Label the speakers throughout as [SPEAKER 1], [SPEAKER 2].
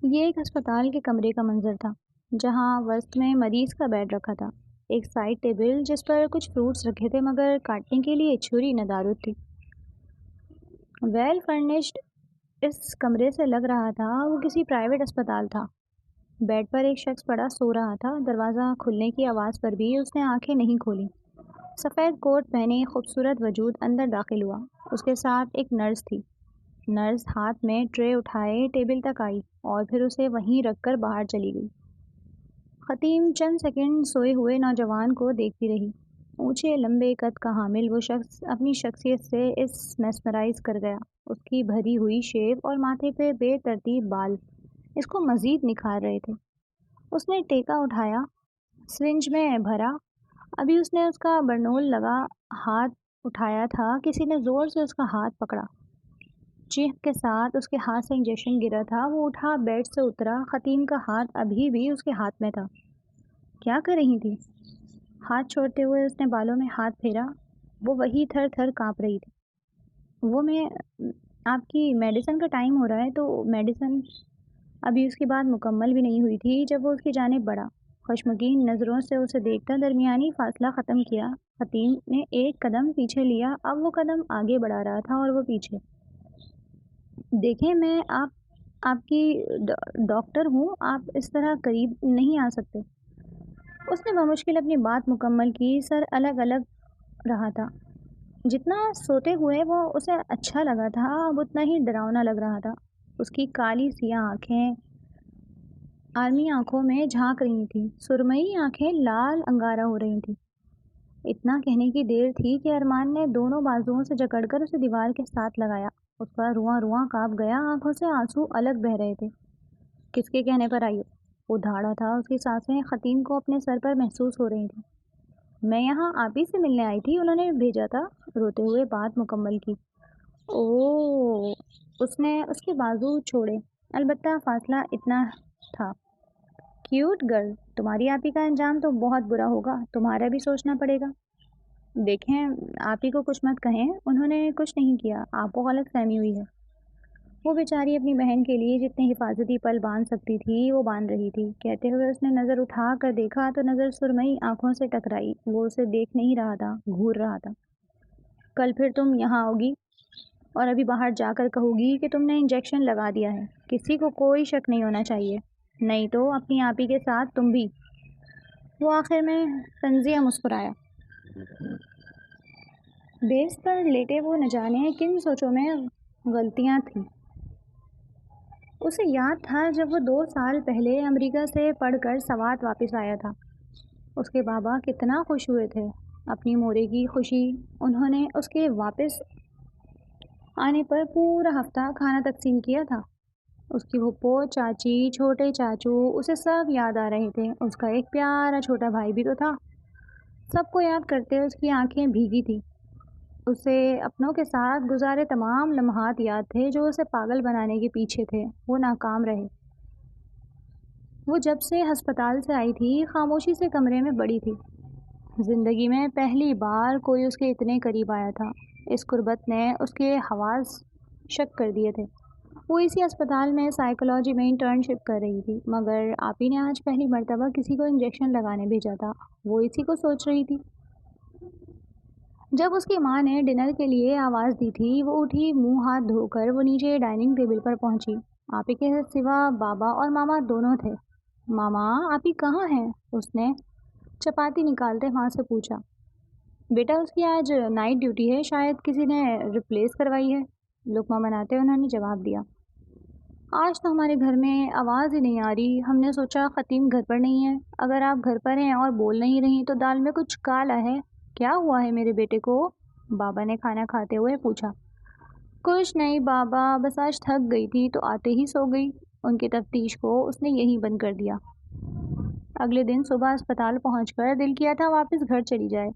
[SPEAKER 1] یہ ایک اسپتال کے کمرے کا منظر تھا جہاں وسط میں مریض کا بیڈ رکھا تھا۔ ایک سائڈ ٹیبل جس پر کچھ فروٹس رکھے تھے مگر کاٹنے کے لیے چھری ندارت تھی۔ ویل فرنشڈ اس کمرے سے لگ رہا تھا وہ کسی پرائیویٹ اسپتال تھا۔ بیڈ پر ایک شخص پڑا سو رہا تھا۔ دروازہ کھلنے کی آواز پر بھی اس نے آنکھیں نہیں کھولیں۔ سفید کوٹ پہنے ایک خوبصورت وجود اندر داخل ہوا۔ اس کے ساتھ ایک نرس تھی۔ نرس ہاتھ میں ٹرے اٹھائے ٹیبل تک آئی اور پھر اسے وہیں رکھ کر باہر چلی گئی۔ خطیم چند سیکنڈ سوئے ہوئے نوجوان کو دیکھتی رہی۔ اونچے لمبے قد کا حامل وہ شخص اپنی شخصیت سے اس میسمرائز کر گیا۔ اس کی بھری ہوئی شیو اور ماتھے پہ بے ترتیب بال اس کو مزید نکھار رہے تھے۔ اس نے ٹیکا اٹھایا، سرنج میں بھرا۔ ابھی اس نے اس کا برنول لگا ہاتھ اٹھایا تھا، کسی نے زور سے اس کا ہاتھ پکڑا۔ چیخ کے ساتھ اس کے ہاتھ سے انجیکشن گرا تھا۔ وہ اٹھا، بیڈ سے اترا۔ خطیم کا ہاتھ ابھی بھی اس کے ہاتھ میں تھا۔ کیا کر رہی تھی؟ ہاتھ چھوڑتے ہوئے اس نے بالوں میں ہاتھ پھیرا۔ وہ وہی تھر تھر کانپ رہی تھی۔ میں آپ کی میڈیسن کا ٹائم ہو رہا ہے تو میڈیسن ابھی اس کی بات مکمل بھی نہیں ہوئی تھی جب وہ اس کی جانب بڑھا۔ خشمگین نظروں سے اسے دیکھتا درمیانی فاصلہ ختم کیا۔ خطیم نے ایک قدم پیچھے لیا۔ اب وہ قدم آگے بڑھا رہا تھا اور وہ پیچھے۔ دیکھیں، میں آپ کی ڈاکٹر ہوں، آپ اس طرح قریب نہیں آ سکتے۔ اس نے بمشکل اپنی بات مکمل کی۔ سر الگ الگ رہا تھا۔ جتنا سوتے ہوئے وہ اسے اچھا لگا تھا اب اتنا ہی ڈراؤنا لگ رہا تھا۔ اس کی کالی سیاہ آنکھیں آرمی آنکھوں میں جھانک رہی تھیں، سرمئی آنکھیں لال انگارہ ہو رہی تھیں۔ اتنا کہنے کی دیر تھی کہ ارمان نے دونوں بازوؤں سے جکڑ کر اسے دیوار کے ساتھ لگایا۔ اس کا رواں رواں کانپ گیا، آنکھوں سے آنسو الگ بہہ رہے تھے۔ کس کے کہنے پر آئی ہو؟ وہ دھاڑا تھا۔ اس کی سانسیں خطیم کو اپنے سر پر محسوس ہو رہی تھیں۔ میں یہاں آپ ہی سے ملنے آئی تھی، انہوں نے بھیجا تھا، روتے ہوئے بات مکمل کی۔ اوہ، اس نے اس کے بازو چھوڑے، البتہ فاصلہ اتنا تھا۔ کیوٹ گرل، تمہاری آپی کا انجام تو بہت برا ہوگا، تمہارا بھی سوچنا پڑے گا۔ دیکھیں، آپی کو کچھ مت کہیں، انہوں نے کچھ نہیں کیا، آپ کو غلط فہمی ہوئی ہے۔ وہ بیچاری اپنی بہن کے لیے جتنے حفاظتی پل باندھ سکتی تھی وہ باندھ رہی تھی۔ کہتے ہوئے اس نے نظر اٹھا کر دیکھا تو نظر سرمئی آنکھوں سے ٹکرائی۔ وہ اسے دیکھ نہیں رہا تھا، گھور رہا تھا۔ کل پھر تم یہاں آؤ گی اور ابھی باہر جا کر کہو گی کہ تم نے انجیکشن لگا دیا ہے۔ کسی کو کوئی شک نہیں ہونا چاہیے، نہیں تو اپنی آپی کے ساتھ تم بھی۔ وہ آخر میں تنزیہ مسکرایا۔ بیس پر لیٹے وہ نہ جانے کن سوچوں میں غلطیاں تھیں۔ اسے یاد تھا جب وہ 2 سال پہلے امریکہ سے پڑھ کر سوات واپس آیا تھا، اس کے بابا کتنا خوش ہوئے تھے۔ اپنی مورے کی خوشی انہوں نے اس کے واپس آنے پر پورا ہفتہ کھانا تقسیم کیا تھا۔ اس کی پھپھو، چاچی، چھوٹے چاچو اسے سب یاد آ رہے تھے۔ اس کا ایک پیارا چھوٹا بھائی بھی تو تھا۔ سب کو یاد کرتے اس کی آنکھیں بھیگی تھیں۔ اسے اپنوں کے ساتھ گزارے تمام لمحات یاد تھے جو اسے پاگل بنانے کے پیچھے تھے۔ وہ ناکام رہے۔ وہ جب سے ہسپتال سے آئی تھی خاموشی سے کمرے میں بڑی تھی۔ زندگی میں پہلی بار کوئی اس کے اتنے قریب آیا تھا۔ اس قربت نے اس کے حواس شک کر دیے تھے۔ وہ اسی اسپتال میں سائیکالوجی میں انٹرنشپ کر رہی تھی، مگر آپی نے آج پہلی مرتبہ کسی کو انجیکشن لگانے بھیجا تھا۔ وہ اسی کو سوچ رہی تھی۔ جب اس کی ماں نے ڈنر کے لیے آواز دی تھی وہ اٹھی، منہ ہاتھ دھو کر وہ نیچے ڈائننگ ٹیبل پر پہنچی۔ آپی کے سوا بابا اور ماما دونوں تھے۔ ماما، آپی کہاں ہیں؟ اس نے چپاتی نکالتے وہاں سے پوچھا۔ بیٹا، اس کی آج نائٹ ڈیوٹی ہے، شاید کسی نے ریپلیس کروائی ہے، لقمہ بناتے انہوں نے جواب دیا۔ آج تو ہمارے گھر میں آواز ہی نہیں آ رہی، ہم نے سوچا خطیم گھر پر نہیں ہے۔ اگر آپ گھر پر ہیں اور بول نہیں رہی تو دال میں کچھ کالا ہے۔ کیا ہوا ہے میرے بیٹے کو؟ بابا نے کھانا کھاتے ہوئے پوچھا۔ کچھ نہیں بابا، بس آج تھک گئی تھی تو آتے ہی سو گئی۔ ان کی تفتیش کو اس نے یہیں بند کر دیا۔ اگلے دن صبح اسپتال پہنچ کر دل کیا تھا واپس گھر چلی جائے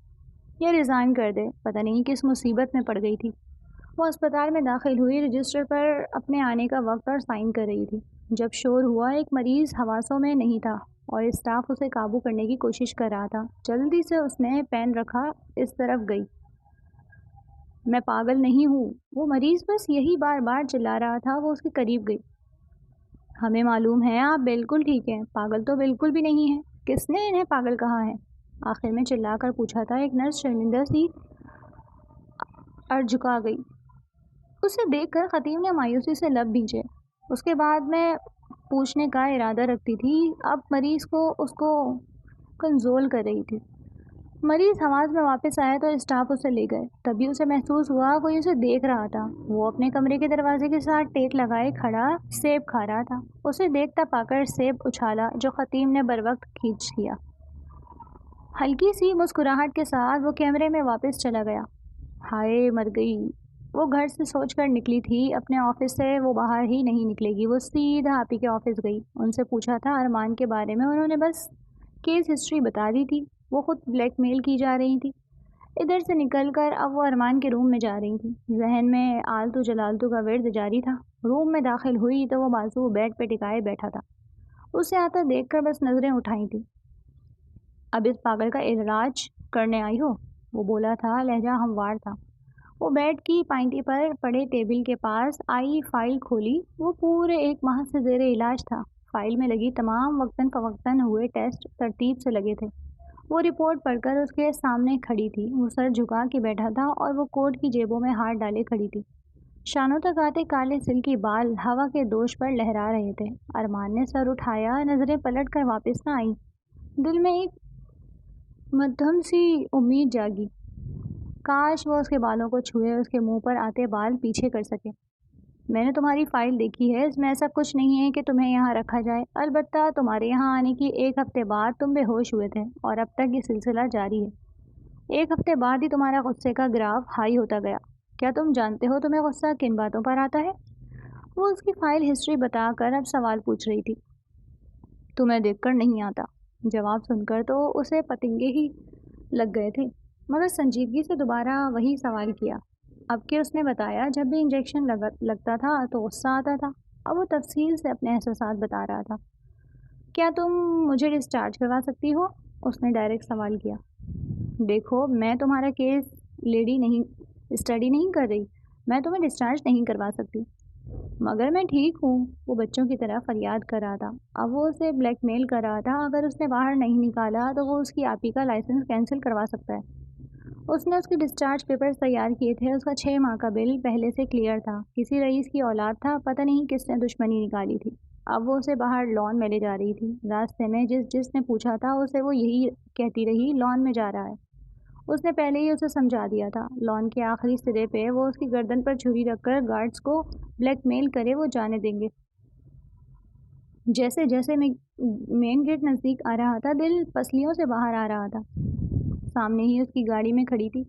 [SPEAKER 1] یا ریزائن کر دے، پتہ نہیں کس مصیبت میں پڑ گئی تھی۔ وہ اسپتال میں داخل ہوئی، رجسٹر پر اپنے آنے کا وقت اور سائن کر رہی تھی جب شور ہوا۔ ایک مریض حواسوں میں نہیں تھا اور اسٹاف اسے قابو کرنے کی کوشش کر رہا تھا۔ جلدی سے اس نے پین رکھا، اس طرف گئی۔ میں پاگل نہیں ہوں، وہ مریض بس یہی بار بار چلا رہا تھا۔ وہ اس کے قریب گئی۔ ہمیں معلوم ہے آپ بالکل ٹھیک ہیں، پاگل تو بالکل بھی نہیں ہیں۔ کس نے انہیں پاگل کہا ہے؟ آخر میں چلا کر پوچھا تھا۔ ایک نرس شرمندہ سی اور جھکا گئی۔ اسے دیکھ کر خطیب نے مایوسی سے لب بھینچے۔ اس کے بعد میں پوچھنے کا ارادہ رکھتی تھی، اب مریض کو اس کو کنزول کر رہی تھی۔ مریض حواس میں واپس آیا تو اسٹاف اسے لے گئے۔ تبھی اسے محسوس ہوا کوئی اسے دیکھ رہا تھا۔ وہ اپنے کمرے کے دروازے کے ساتھ ٹیک لگائے کھڑا سیب کھا رہا تھا۔ اسے دیکھتا پا کر سیب اچھالا جو خطیب نے بروقت کھینچ لیا۔ ہلکی سی مسکراہٹ کے ساتھ وہ کیمرے میں واپس چلا گیا۔ ہائے مر گئی، وہ گھر سے سوچ کر نکلی تھی اپنے آفس سے وہ باہر ہی نہیں نکلے گی۔ وہ سیدھا آپی کے آفس گئی، ان سے پوچھا تھا ارمان کے بارے میں۔ انہوں نے بس کیس ہسٹری بتا دی تھی۔ وہ خود بلیک میل کی جا رہی تھی۔ ادھر سے نکل کر اب وہ ارمان کے روم میں جا رہی تھی۔ ذہن میں آلتو جلالتو کا ورد جاری تھا۔ روم میں داخل ہوئی تو وہ بازو بیڈ پہ ٹکائے بیٹھا تھا۔ اسے آتا دیکھ کر بس نظریں اٹھائی تھی۔ اب اس پاگل کا علاج کرنے آئی ہو؟ وہ بولا تھا، لہجہ ہموار تھا۔ وہ بیڈ کی پائنٹی پر پڑے ٹیبل کے پاس آئی، فائل کھولی۔ وہ پورے 1 ماہ سے زیر علاج تھا۔ فائل میں لگی تمام وقتاً فوقتاً ہوئے ٹیسٹ ترتیب سے لگے تھے۔ وہ رپورٹ پڑھ کر اس کے سامنے کھڑی تھی۔ وہ سر جھکا کے بیٹھا تھا اور وہ کوٹ کی جیبوں میں ہاتھ ڈالے کھڑی تھی۔ شانوں تک آتے کالے سلکی بال ہوا کے دوش پر لہرا رہے تھے۔ ارمان نے سر اٹھایا، نظریں پلٹ کر واپس نہ آئیں۔ دل میں ایک مدھم سی امید جاگی، کاش وہ اس کے بالوں کو چھوئے، اس کے منہ پر آتے بال پیچھے کر سکے۔ میں نے تمہاری فائل دیکھی ہے، اس میں ایسا کچھ نہیں ہے کہ تمہیں یہاں رکھا جائے۔ البتہ تمہارے یہاں آنے کی 1 ہفتے بعد تم بے ہوش ہوئے تھے اور اب تک یہ سلسلہ جاری ہے۔ 1 ہفتے بعد ہی تمہارا غصے کا گراف ہائی ہوتا گیا۔ کیا تم جانتے ہو تمہیں غصہ کن باتوں پر آتا ہے؟ وہ اس کی فائل ہسٹری بتا کر اب سوال پوچھ رہی تھی۔ تمہیں دیکھ کر نہیں آتا۔ جواب سن کر تو اسے پتنگے ہی لگ گئے تھے، مگر سنجیدگی سے دوبارہ وہی سوال کیا۔ اب کہ اس نے بتایا جب بھی انجیکشن لگتا تھا تو غصہ آتا تھا۔ اب وہ تفصیل سے اپنے احساسات بتا رہا تھا۔ کیا تم مجھے ڈسچارج کروا سکتی ہو؟ اس نے ڈائریکٹ سوال کیا۔ دیکھو میں تمہارا کیس اسٹڈی نہیں کر رہی، میں تمہیں ڈسچارج نہیں کروا سکتی۔ مگر میں ٹھیک ہوں، وہ بچوں کی طرح فریاد کر رہا تھا۔ اب وہ اسے بلیک میل کر رہا تھا، اگر اس نے باہر نہیں نکالا تو وہ اس کی آپی کا لائسنس کینسل کروا سکتا ہے۔ اس نے اس کے ڈسچارج پیپرز تیار کیے تھے، اس کا 6 ماہ کا بل پہلے سے کلیئر تھا۔ کسی رئیس کی اولاد تھا، پتہ نہیں کس نے دشمنی نکالی تھی۔ اب وہ اسے باہر لان میں لے جا رہی تھی۔ راستے میں جس نے پوچھا تھا اسے وہ یہی کہتی رہی، لان میں جا رہا ہے۔ اس نے پہلے ہی اسے سمجھا دیا تھا۔ لان کے آخری سرے پہ وہ اس کی گردن پر چھری رکھ کر گارڈز کو بلیک میل کرے وہ جانے دیں گے۔ جیسے جیسے مین گیٹ نزدیک آ رہا تھا، دل پسلیوں سے باہر آ رہا تھا۔ سامنے ہی اس کی گاڑی میں کھڑی تھی،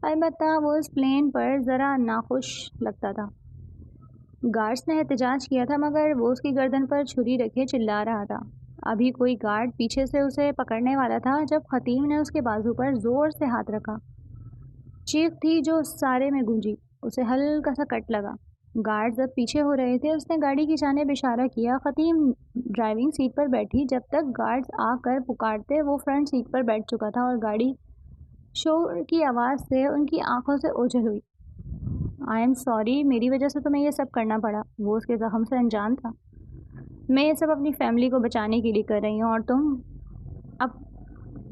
[SPEAKER 1] البتہ وہ اس پلین پر ذرا ناخوش لگتا تھا۔ گارڈز نے احتجاج کیا تھا مگر وہ اس کی گردن پر چھری رکھے چلا رہا تھا۔ ابھی کوئی گارڈ پیچھے سے اسے پکڑنے والا تھا جب خطیب نے اس کے بازو پر زور سے ہاتھ رکھا۔ چیخ تھی جو سارے میں گونجی۔ اسے ہلکا سا کٹ لگا۔ گارڈز اب پیچھے ہو رہے تھے۔ اس نے گاڑی کی جانب اشارہ کیا۔ خطیب ڈرائیونگ سیٹ پر بیٹھی، جب تک گارڈز آ کر پکارتے وہ فرنٹ سیٹ پر بیٹھ چکا تھا اور گاڑی شور کی آواز سے ان کی آنکھوں سے اوجھل ہوئی۔ آئی ایم سوری، میری وجہ سے تمہیں یہ سب کرنا پڑا۔ وہ اس کے زخم سے انجان تھا۔ میں یہ سب اپنی فیملی کو بچانے کے لیے کر رہی ہوں اور تم اب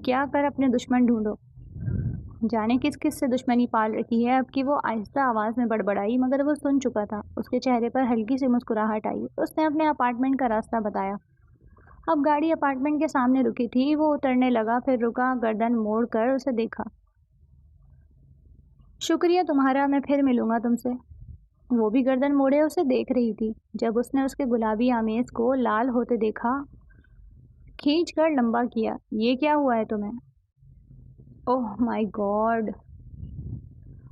[SPEAKER 1] کیا کر اپنے دشمن ڈھونڈو۔ جانے کس کس سے دشمنی پال رکھی ہے۔ اب کی وہ آہستہ آواز میں بڑبڑائی، مگر وہ سن چکا تھا۔ اس کے چہرے پر ہلکی سی مسکراہٹ آئی۔ اس نے اپنے اپارٹمنٹ کا راستہ بتایا۔ اب گاڑی اپارٹمنٹ کے سامنے رکی تھی۔ وہ اترنے لگا، پھر رکا، گردن موڑ کر اسے دیکھا۔ شکریہ تمہارا، میں پھر ملوں گا تم سے۔ وہ بھی گردن موڑے اسے دیکھ رہی تھی۔ جب اس نے اس کے گلابی آمیز کو لال ہوتے دیکھا، کھینچ کر لمبا کیا۔ یہ کیا ہوا ہے تمہیں؟ اوہ مائی گاڈ!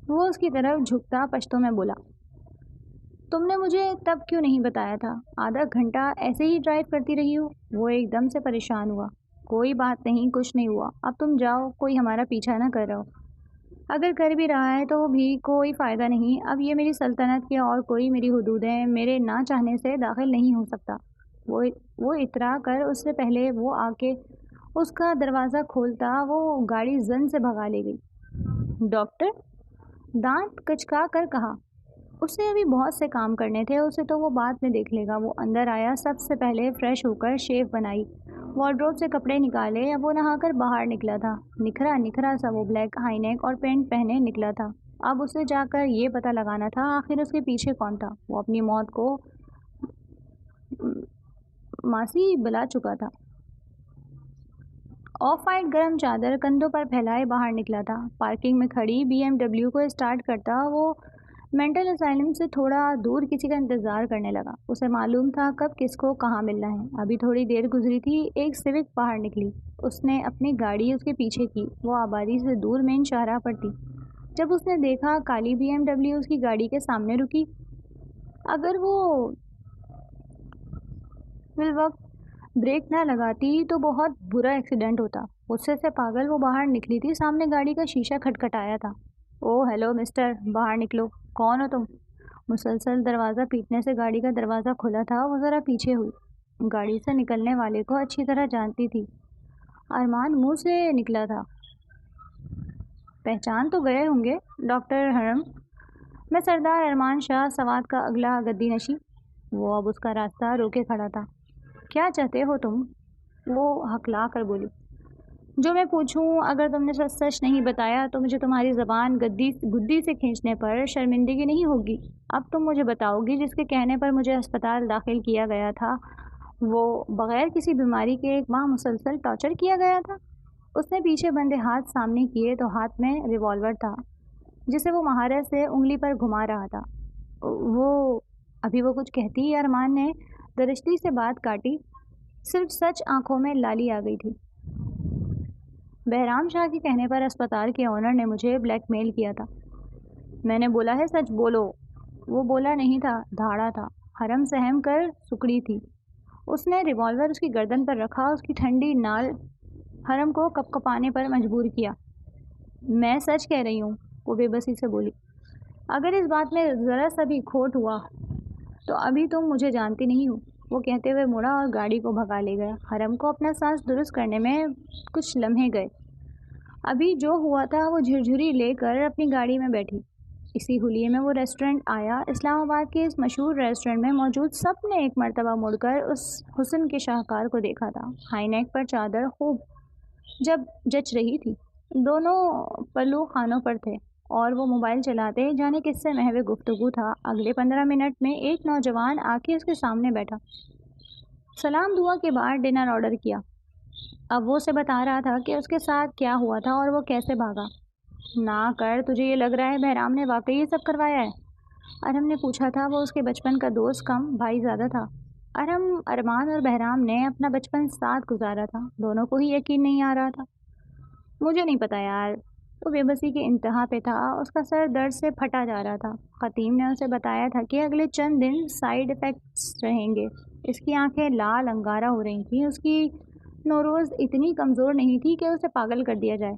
[SPEAKER 1] وہ اس کی طرف جھکتا پشتو میں بولا، تم نے مجھے تب کیوں نہیں بتایا تھا؟ آدھا گھنٹہ ایسے ہی ڈرائیو کرتی رہی ہو۔ وہ ایک دم سے پریشان ہوا۔ کوئی بات نہیں، کچھ نہیں ہوا، اب تم جاؤ، کوئی ہمارا پیچھا نہ کر رہا ہو۔ اگر کر بھی رہا ہے تو بھی کوئی فائدہ نہیں۔ اب یہ میری سلطنت کے اور کوئی میری حدودیں میرے نہ چاہنے سے داخل نہیں ہو سکتا۔ وہ اترا کر اس سے پہلے وہ آ کے اس کا دروازہ کھولتا، وہ گاڑی زن سے بھگا لے گئی۔ ڈاکٹر؟ دانت کچکا کر کہا۔ اسے ابھی بہت سے کام کرنے تھے، اسے تو وہ بعد میں دیکھ لے گا۔ وہ اندر آیا، سب سے پہلے فریش ہو کر شیو بنائی، وارڈروب سے کپڑے نکالے۔ اب وہ نہا کر باہر نکلا تھا، نکھرا سا وہ بلیک ہائی نیک اور پینٹ پہنے نکلا تھا۔ اب اسے جا کر یہ پتہ لگانا تھا آخر اس کے پیچھے کون تھا۔ وہ اپنی موت کو ماسی بلا چکا تھا۔ آف وائٹ گرم چادر کندھوں پر پھیلائے باہر نکلا تھا۔ پارکنگ میں کھڑی بی ایم ڈبلیو کو اسٹارٹ کرتا وہ مینٹل اسائلم سے تھوڑا دور کسی کا انتظار کرنے لگا۔ اسے معلوم تھا کب کس کو کہاں ملنا ہے۔ ابھی تھوڑی دیر گزری تھی، ایک سوک باہر نکلی۔ اس نے اپنی گاڑی اس کے پیچھے کی، وہ آبادی سے دور مین شاہراہ پر تھی۔ جب اس نے دیکھا کالی بی ایم ڈبلیو اس کی گاڑی کے سامنے رکی، اگر وہ فی الوقت بریک نہ لگاتی تو بہت برا ایکسیڈنٹ ہوتا۔ غصے سے پاگل وہ باہر نکلی تھی۔ سامنے گاڑی کا شیشہ کھٹکھٹایا تھا۔ او ہیلو مسٹر، باہر نکلو، کون ہو تم؟ مسلسل دروازہ پیٹنے سے گاڑی کا دروازہ کھلا تھا۔ وہ ذرا پیچھے ہوئی، گاڑی سے نکلنے والے کو اچھی طرح جانتی تھی۔ ارمان منہ سے نکلا تھا، پہچان تو گئے ہوں گے ڈاکٹر حرم، میں سردار ارمان شاہ سوات کا اگلا گدی نشیں۔ وہ اب اس کا راستہ روکے کھڑا تھا۔ کیا چاہتے ہو تم؟ وہ ہکلا کر بولی۔ جو میں پوچھوں، اگر تم نے سچ سچ نہیں بتایا تو مجھے تمہاری زبان گدی سے کھینچنے پر شرمندگی نہیں ہوگی۔ اب تم مجھے بتاؤ گی جس کے کہنے پر مجھے ہسپتال داخل کیا گیا تھا، وہ بغیر کسی بیماری کے 1 ماہ مسلسل ٹارچر کیا گیا تھا؟ اس نے پیچھے بندے ہاتھ سامنے کیے تو ہاتھ میں ریوالور تھا جسے وہ مہارت سے انگلی پر گھما رہا تھا۔ ابھی وہ کچھ کہتی، ارمان نے درشتی سے بات کاٹی، صرف سچ آنکھوں میں لالی آ گئی تھی۔ بہرام شاہ کے کہنے پر اسپتال کے آنر نے مجھے بلیک میل کیا تھا۔ میں نے بولا ہے سچ بولو۔ وہ بولا نہیں تھا، دھاڑا تھا۔ حرم سہم کر سکڑی تھی۔ اس نے ریوالور اس کی گردن پر رکھا، اس کی ٹھنڈی نال حرم کو کپکپانے پر مجبور کیا۔ میں سچ کہہ رہی ہوں، وہ بے بسی سے بولی۔ اگر اس بات میں ذرا سا بھی کھوٹ ہوا تو ابھی تم مجھے جانتی نہیں ہو، وہ کہتے ہوئے مڑا اور گاڑی کو بھگا لے گیا۔ حرم کو اپنا سانس درست کرنے میں کچھ لمحے گئے۔ ابھی جو ہوا تھا وہ جھرجھری لے کر اپنی گاڑی میں بیٹھی۔ اسی حلیے میں وہ ریسٹورنٹ آیا۔ اسلام آباد کے اس مشہور ریسٹورنٹ میں موجود سب نے ایک مرتبہ مڑ کر اس حسن کے شاہکار کو دیکھا تھا۔ ہائی نیک پر چادر خوب جچ رہی تھی، دونوں پلو خانوں پر تھے اور وہ موبائل چلاتے جانے کس سے محو گفتگو تھا۔ اگلے 15 منٹ میں ایک نوجوان آ کے اس کے سامنے بیٹھا، سلام دعا کے بعد ڈنر آرڈر کیا۔ اب وہ اسے بتا رہا تھا کہ اس کے ساتھ کیا ہوا تھا اور وہ کیسے بھاگا۔ نہ کر، تجھے یہ لگ رہا ہے بہرام نے واقعی یہ سب کروایا ہے؟ ارم نے پوچھا تھا۔ وہ اس کے بچپن کا دوست کم بھائی زیادہ تھا۔ ارمان اور بہرام نے اپنا بچپن ساتھ گزارا تھا، دونوں کو ہی یقین نہیں آ رہا تھا۔ مجھے نہیں پتا یار، وہ بے بسی کے انتہا پہ تھا، اس کا سر درد سے پھٹا جا رہا تھا۔ خطیم نے اسے بتایا تھا کہ اگلے چند دن سائیڈ ایفیکٹس رہیں گے۔ اس کی آنکھیں لال انگارہ ہو رہی تھیں، اس کی نوروز اتنی کمزور نہیں تھی کہ اسے پاگل کر دیا جائے۔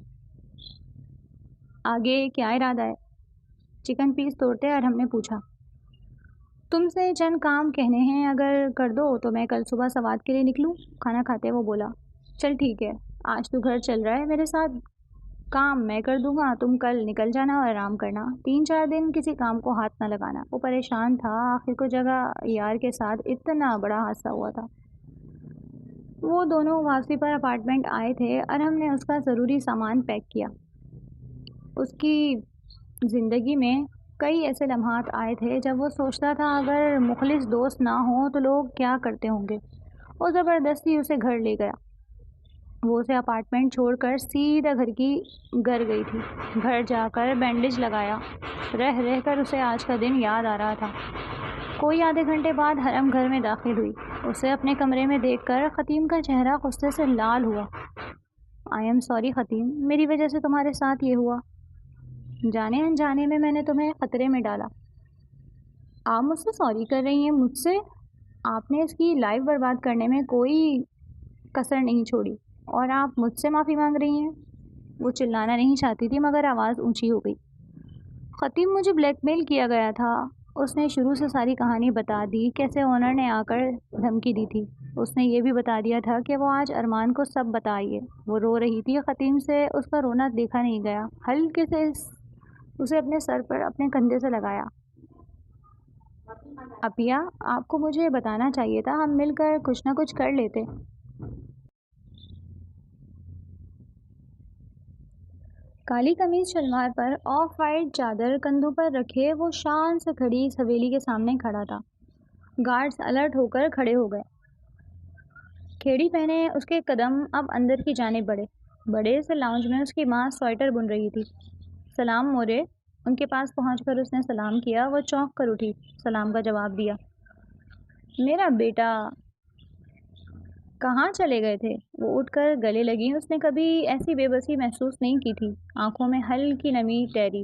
[SPEAKER 1] آگے کیا ارادہ ہے؟ چکن پیس توڑتے ارہم نے پوچھا۔ تم سے چند کام کہنے ہیں، اگر کر دو تو میں کل صبح سوات کے لیے نکلوں؟ کھانا کھاتے وہ بولا۔ چل ٹھیک ہے، آج تو گھر چل رہا ہے میرے ساتھ، کام میں کر دوں گا، تم کل نکل جانا اور آرام کرنا، 3-4 دن کسی کام کو ہاتھ نہ لگانا۔ وہ پریشان تھا، آخر کو جگہ یار کے ساتھ اتنا بڑا حادثہ ہوا تھا۔ وہ دونوں واپسی پر اپارٹمنٹ آئے تھے۔ ارہم نے اس کا ضروری سامان پیک کیا۔ اس کی زندگی میں کئی ایسے لمحات آئے تھے جب وہ سوچتا تھا اگر مخلص دوست نہ ہوں تو لوگ کیا کرتے ہوں گے۔ وہ زبردستی اسے گھر لے گیا۔ وہ اسے اپارٹمنٹ چھوڑ کر سیدھا گھر گئی تھی۔ گھر جا کر بینڈیج لگایا، رہ رہ کر اسے آج کا دن یاد آ رہا تھا۔ کوئی آدھے گھنٹے بعد حرم گھر میں داخل ہوئی۔ اسے اپنے کمرے میں دیکھ کر خطیم کا چہرہ غصے سے لال ہوا۔ آئی ایم سوری خطیم، میری وجہ سے تمہارے ساتھ یہ ہوا، جانے انجانے میں نے تمہیں خطرے میں ڈالا۔ آپ مجھ سے سوری کر رہی ہیں؟ مجھ سے؟ آپ نے اس کی لائف برباد کرنے میں کوئی کسر نہیں چھوڑی اور آپ مجھ سے معافی مانگ رہی ہیں؟ وہ چلانا نہیں چاہتی تھی مگر آواز اونچی ہو گئی۔ خطیم، مجھے بلیک میل کیا گیا تھا۔ اس نے شروع سے ساری کہانی بتا دی، کیسے آنر نے آ کر دھمکی دی تھی۔ اس نے یہ بھی بتا دیا تھا کہ وہ آج ارمان کو سب بتائیے۔ وہ رو رہی تھی۔ خطیم سے اس کا رونا دیکھا نہیں گیا۔ ہلکے سے اسے اپنے سر پر اپنے کندھے سے لگایا۔ اپیا، آپ کو مجھے بتانا چاہیے تھا، ہم مل کر کچھ نہ کچھ کر لیتے۔ کالی قمیض شلوار پر آف وائٹ چادر کندھوں پر رکھے وہ شان سے کھڑی اس حویلی کے سامنے کھڑا تھا۔ گارڈز الرٹ ہو کر کھڑے ہو گئے۔ کھیڑی پہنے اس کے قدم اب اندر کی جانب بڑھے۔ بڑے سے لاؤنج میں اس کی ماں سویٹر بن رہی تھی۔ سلام مورے۔ ان کے پاس پہنچ کر اس نے سلام کیا۔ وہ چونک کر اٹھی، سلام کا جواب دیا۔ میرا بیٹا کہاں چلے گئے تھے؟ وہ اٹھ کر گلے لگی۔ اس نے کبھی ایسی بے بسی محسوس نہیں کی تھی۔ آنکھوں میں ہلکی نمی ٹھہری۔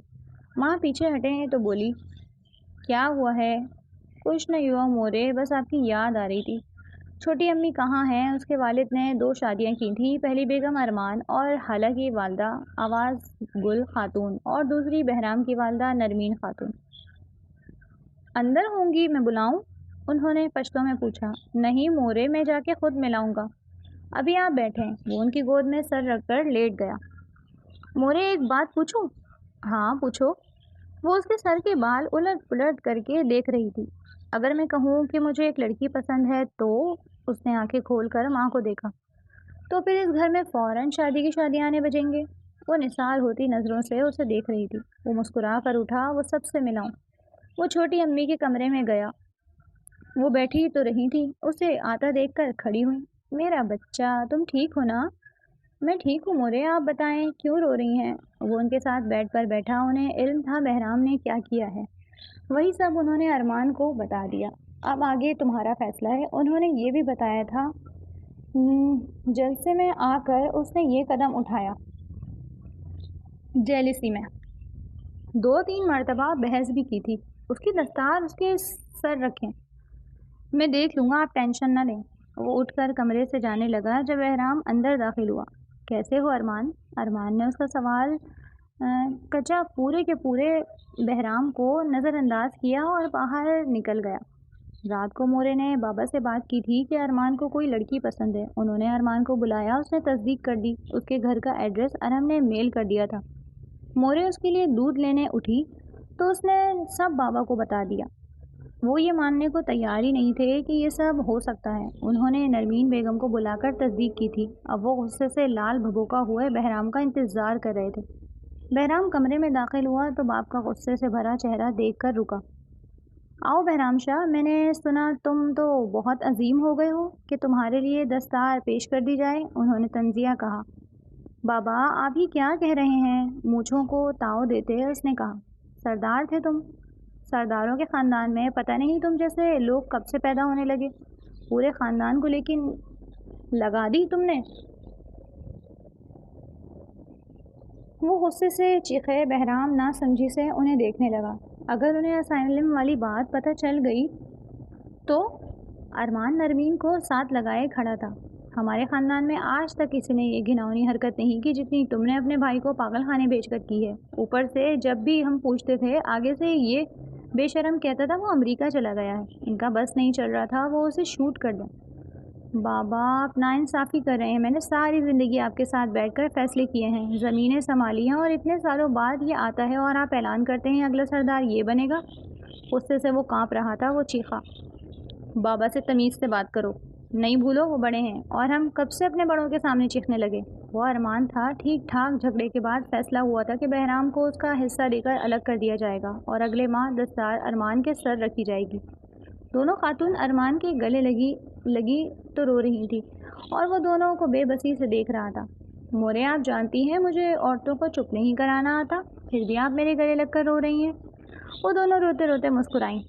[SPEAKER 1] ماں پیچھے ہٹے تو بولی، کیا ہوا ہے؟ کچھ نہیں ہوا مورے، بس آپ کی یاد آ رہی تھی۔ چھوٹی امی کہاں ہیں؟ اس کے والد نے 2 شادیاں کی تھیں، پہلی بیگم ارمان اور حالہ کی والدہ آواز گل خاتون اور دوسری بہرام کی والدہ نرمین خاتون۔ اندر ہوں گی، میں بلاؤں؟ انہوں نے پشتو میں پوچھا۔ نہیں مورے، میں جا کے خود ملاؤں گا، ابھی آپ بیٹھیں۔ وہ ان کی گود میں سر رکھ کر لیٹ گیا۔ مورے ایک بات پوچھوں؟ ہاں پوچھو۔ وہ اس کے سر کے بال الٹ پلٹ کر کے دیکھ رہی تھی۔ اگر میں کہوں کہ مجھے ایک لڑکی پسند ہے تو؟ اس نے آنکھیں کھول کر ماں کو دیکھا۔ تو پھر اس گھر میں فوراً شادی کی شادیاں آنے بجیں گے۔ وہ نثار ہوتی نظروں سے اسے دیکھ رہی تھی۔ وہ مسکرا کر اٹھا، وہ سب سے ملاؤں۔ وہ چھوٹی امی کے کمرے میں گیا۔ وہ بیٹھی تو رہی تھی، اسے آتا دیکھ کر کھڑی ہوئی۔ میرا بچہ، تم ٹھیک ہو نا؟ میں ٹھیک ہوں مورے، آپ بتائیں کیوں رو رہی ہیں؟ وہ ان کے ساتھ بیڈ پر بیٹھا۔ انہیں علم تھا بہرام نے کیا کیا ہے، وہی سب انہوں نے ارمان کو بتا دیا۔ اب آگے تمہارا فیصلہ ہے۔ انہوں نے یہ بھی بتایا تھا۔ جلسے میں آ کر اس نے یہ قدم اٹھایا۔ جیلیسی میں 2-3 مرتبہ بحث بھی کی تھی۔ اس کی دستار اس کے سر رکھیں، میں دیکھ لوں گا، آپ ٹینشن نہ لیں۔ وہ اٹھ کر کمرے سے جانے لگا جب بہرام اندر داخل ہوا۔ کیسے ہو ارمان؟ ارمان نے اس کا سوال کچا پورے کے پورے بہرام کو نظر انداز کیا اور باہر نکل گیا۔ رات کو مورے نے بابا سے بات کی تھی کہ ارمان کو کوئی لڑکی پسند ہے۔ انہوں نے ارمان کو بلایا، اس نے تصدیق کر دی۔ اس کے گھر کا ایڈریس ارم نے میل کر دیا تھا۔ مورے اس کے لیے دودھ لینے اٹھی تو اس نے سب بابا کو بتا دیا۔ وہ یہ ماننے کو تیار ہی نہیں تھے کہ یہ سب ہو سکتا ہے۔ انہوں نے نرمین بیگم کو بلا کر تصدیق کی تھی۔ اب وہ غصے سے لال بھبوکا ہوئے بہرام کا انتظار کر رہے تھے۔ بہرام کمرے میں داخل ہوا تو باپ کا غصے سے بھرا چہرہ دیکھ کر رکا۔ آؤ بہرام شاہ، میں نے سنا تم تو بہت عظیم ہو گئے ہو کہ تمہارے لیے دستار پیش کر دی جائے۔ انہوں نے تنزیہ کہا۔ بابا آپ یہ کیا کہہ رہے ہیں؟ مونچھوں کو تاؤ دیتے اس نے کہا۔ سردار تھے تم، سرداروں کے خاندان میں پتہ نہیں تم جیسے لوگ کب سے پیدا ہونے لگے، پورے خاندان کو لیکن لگا دی تم نے۔ وہ غصے سے چیخے۔ بہرام نہ سمجھی سے انہیں دیکھنے لگا۔ اگر انہیں اسائلم والی بات پتہ چل گئی تو؟ ارمان نرمین کو ساتھ لگائے کھڑا تھا۔ ہمارے خاندان میں آج تک کسی نے یہ گھناؤنی حرکت نہیں کی جتنی تم نے اپنے بھائی کو پاگل خانے بھیج کر کی ہے۔ اوپر سے جب بھی ہم پوچھتے تھے آگے سے یہ بے شرم کہتا تھا وہ امریکہ چلا گیا ہے۔ ان کا بس نہیں چل رہا تھا وہ اسے شوٹ کر دیں۔ بابا آپ ناانصافی کر رہے ہیں، میں نے ساری زندگی آپ کے ساتھ بیٹھ کر فیصلے کیے ہیں، زمینیں سنبھالی ہیں، اور اتنے سالوں بعد یہ آتا ہے اور آپ اعلان کرتے ہیں اگلا سردار یہ بنے گا۔ غصے سے وہ کانپ رہا تھا۔ وہ چیخا، بابا سے تمیز سے بات کرو، نہیں بھولو وہ بڑے ہیں، اور ہم کب سے اپنے بڑوں کے سامنے چیخنے لگے؟ وہ ارمان تھا۔ ٹھیک ٹھاک جھگڑے کے بعد فیصلہ ہوا تھا کہ بہرام کو اس کا حصہ دے کر الگ کر دیا جائے گا اور اگلے ماہ دستار ارمان کے سر رکھی جائے گی۔ دونوں خاتون ارمان کے گلے لگی تو رو رہی تھی اور وہ دونوں کو بے بسی سے دیکھ رہا تھا۔ مورے آپ جانتی ہیں مجھے عورتوں کو چپ نہیں کرانا آتا، پھر بھی آپ میرے گلے لگ کر رو رہی ہیں۔ وہ دونوں روتے روتے مسکرائیں۔